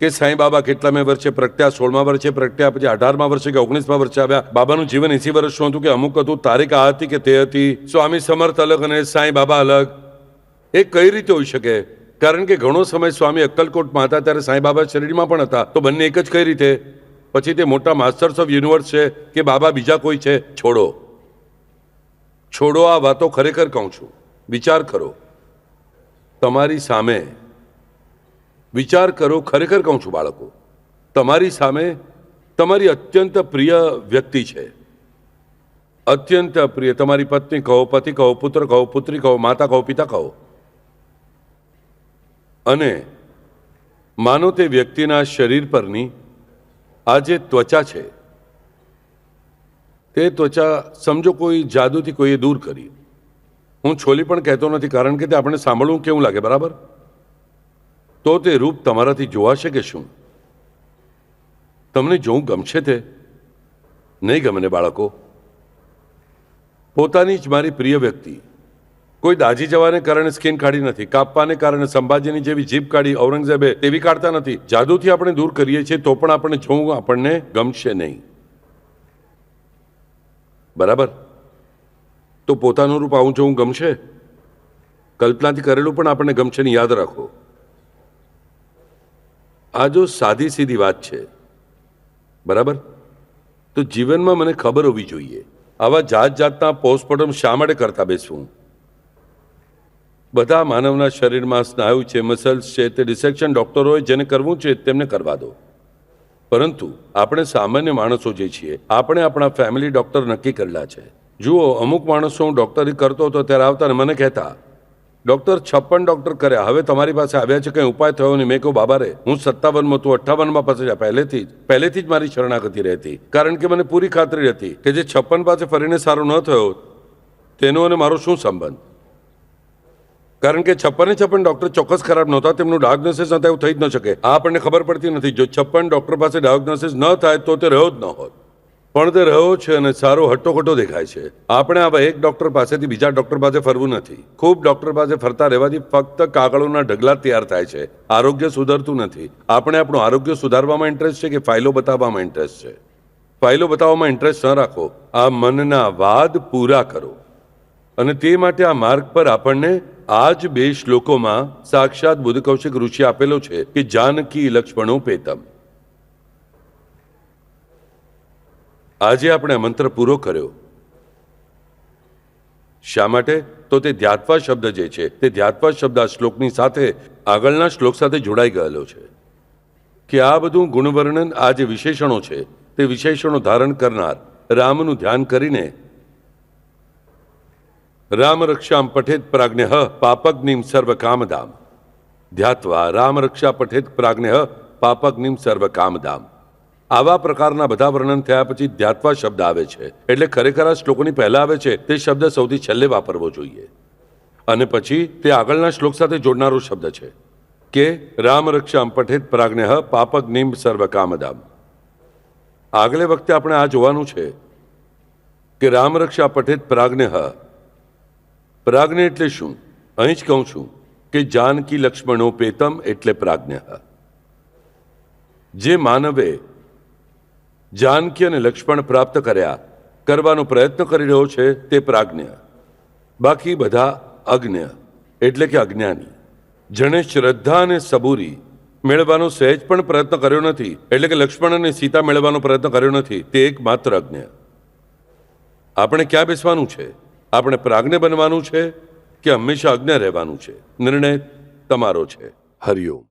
કે સાંઈ બાબા કેટલામે વર્ષે પ્રગટ્યા, 16મા વર્ષે પ્રગટ્યા, પછી 18મા વર્ષે કે 19મા વર્ષે આવ્યા. બાબાનું જીવન 80 વર્ષનું હતું કે અમુક હતું, તારીખ આ હતી કે તે હતી, સ્વામી સમર્થ અલગ અને સાંઈ બાબા અલગ. એ કઈ રીતે હોઈ શકે? કારણ કે ઘણો સમય સ્વામી અક્કલકોટમાં હતા ત્યારે સાંઈ બાબા શરીરમાં પણ હતા, તો બંને એક જ કઈ રીતે? પછી તે મોટા માસ્ટર્સ ઓફ યુનિવર્સ છે કે બાબા બીજા કોઈ છે? છોડો આ વાતો. ખરેખર કહું છું, વિચાર કરો તમારી સામે, વિચાર કરો. ખરેખર કહું છું બાળકો, તમારી સામે તમારી અત્યંત પ્રિય વ્યક્તિ છે, અત્યંત પ્રિય. તમારી પત્ની કહો, પતિ કહો, પુત્ર કહો, પુત્રી કહો, માતા કહો, પિતા કહો. અને માનો તે વ્યક્તિના શરીર પરની આ જે ત્વચા છે તે ત્વચા સમજો કોઈ જાદુથી કોઈએ દૂર કરી. હું છોલી પણ કહેતો નથી કારણ કે તે આપણે સાંભળવું કેવું લાગે, બરાબર? તો તે રૂપ તમારાથી જોવાશે કે શું? તમને જોવું ગમશે? તે નહીં ગમે ને બાળકો? પોતાની જ મારી પ્રિય વ્યક્તિ, કોઈ દાજી જવાને કારણે સ્કિન કાઢી નથી, કાપવાને કારણે સંભાજીની જેવી જીભ કાઢી ઔરંગઝેબે તેવી કાઢતા નથી. જાદુથી આપણે દૂર કરીએ છીએ તો પણ આપણે જોવું આપણને ગમશે નહીં, બરાબર? તો પોતાનું રૂપ આવું જોવું ગમશે? કલ્પનાથી કરેલું પણ આપણને ગમશે નહીં, યાદ રાખો. આ જો સાદી સીધી વાત છે, બરાબર? તો જીવનમાં મને ખબર હોવી જોઈએ આવા જાત જાતના પોસ્ટમોર્ટમ શા માટે કરતા બેસવું? બધા માનવના શરીરમાં સ્નાયુ છે, મસલ્સ છે, તે ડિસેક્શન ડોક્ટરોએ જેને કરવું છે તેમને કરવા દો. પરંતુ આપણે સામાન્ય માણસો જે છીએ, આપણે આપણા ફેમિલી ડોક્ટર નક્કી કરેલા છે. જુઓ, અમુક માણસો હું ડોક્ટરી કરતો હતો ત્યારે આવતા ને મને કહેતા, ડોક્ટર 56 ડોક્ટર કર્યા, હવે તમારી પાસે આવ્યા છે, કંઈ ઉપાય થયો નહીં. મેં કહું બાબા રે, હું 57માં તું 58માં પાસે પહેલેથી જ મારી શરણાગતિ રહેતી, કારણ કે મને પૂરી ખાતરી હતી કે જે 56 પાસે ફરીને સારો ન થયો તેનો અને મારો શું સંબંધ? કારણ કે 56 ડોક્ટર ચોક્કસ ખરાબ નહોતા, તેમનું ડાયગ્નોસિસ નહોતા, એવું થઈ જ ન શકે. આ આપણને ખબર પડતી નથી. જો 56 ડોક્ટર પાસે ડાયગ્નોસિસ ન થાય તો તે રહ્યો જ ન હોત, પણ તે રહ્યો છે અને સારો હટ્ટોખટ્ટો દેખાય છે. આપણે આવા એક ડોક્ટર પાસેથી બીજા ડોક્ટર પાસે ફરવું નથી. ખૂબ ડોક્ટર પાસે ફરતા રહેવાથી ફક્ત કાગળોના ઢગલા તૈયાર થાય છે, આરોગ્ય સુધરતું નથી. આપણે આપણું આરોગ્ય સુધારવામાં ઇન્ટરેસ્ટ છે કે ફાઇલો બતાવવામાં ઇન્ટરેસ્ટ છે? ફાઇલો બતાવવામાં ઇન્ટરેસ્ટ ન રાખો, આ મનના વાદ પૂરા કરો. અને તે માટે આ માર્ગ પર આપણને આ જ 2 શ્લોકોમાં સાક્ષાત બુદ્ધ કૌશિક ઋષિ આપેલો છે કે જાનકી લક્ષ્મણો પેતમ. આજે આપણે આ મંત્ર પૂરો કર્યો. શા માટે? તો તે ધ્યાત્વા શબ્દ જે છે, તે ધ્યાત્વા શબ્દ આ શ્લોકની સાથે આગળના શ્લોક સાથે જોડાઈ ગયેલો છે કે આ બધું ગુણવર્ણન, આ જે વિશેષણો છે તે વિશેષણો ધારણ કરનાર રામનું ધ્યાન કરીને રામ રક્ષામ પઠેત પ્રાજ્ઞઃ પાપગ્નિમ સર્વ કામદામ. ધ્યાત્વા રામ રક્ષા પઠેત પ્રાજ્ઞઃ પાપગ્નિમ સર્વ કામદામ. આવા પ્રકારના બધા વર્ણન થયા પછી ધ્યાત્વા શબ્દ આવે છે. એટલે ખરેખર આ શ્લોકોની પહેલા આવે છે તે શબ્દ સૌથી છેલ્લે વાપરવો જોઈએ, અને પછી તે આગળના શ્લોક સાથે જોડનારો શબ્દ છે કે રામ રક્ષામ પઠેત પ્રાજ્ઞઃ પાપગ્નિમ સર્વ કામદામ. આગલે વખતે આપણે આ જોવાનું છે કે રામ રક્ષા પઠેત પ્રાજ્ઞઃ. પ્રાજ્ઞ એટલે શું? અહીં જ કહું છું કે જાનકી લક્ષ્મણો પેતમ એટલે પ્રાજ્ઞ. જે માનવે જાનકી અને લક્ષ્મણ પ્રાપ્ત કરવાનો પ્રયત્ન કરી રહ્યો છે તે પ્રાજ્ઞ. બાકી બધા અજ્ઞ એટલે કે અજ્ઞાની. જેણે શ્રદ્ધા અને સબૂરી મેળવવાનો સહેજ પણ પ્રયત્ન કર્યો નથી, એટલે કે લક્ષ્મણ અને સીતા મેળવવાનો પ્રયત્ન કર્યો નથી, તે એકમાત્ર અજ્ઞ. આપણે ક્યાં બેસવાનું છે? આપણે પ્રાજ્ઞ બનવાનું છે કે હંમેશા અજ્ઞ રહેવાનું છે? નિર્ણય તમારો છે. હરિઓમ.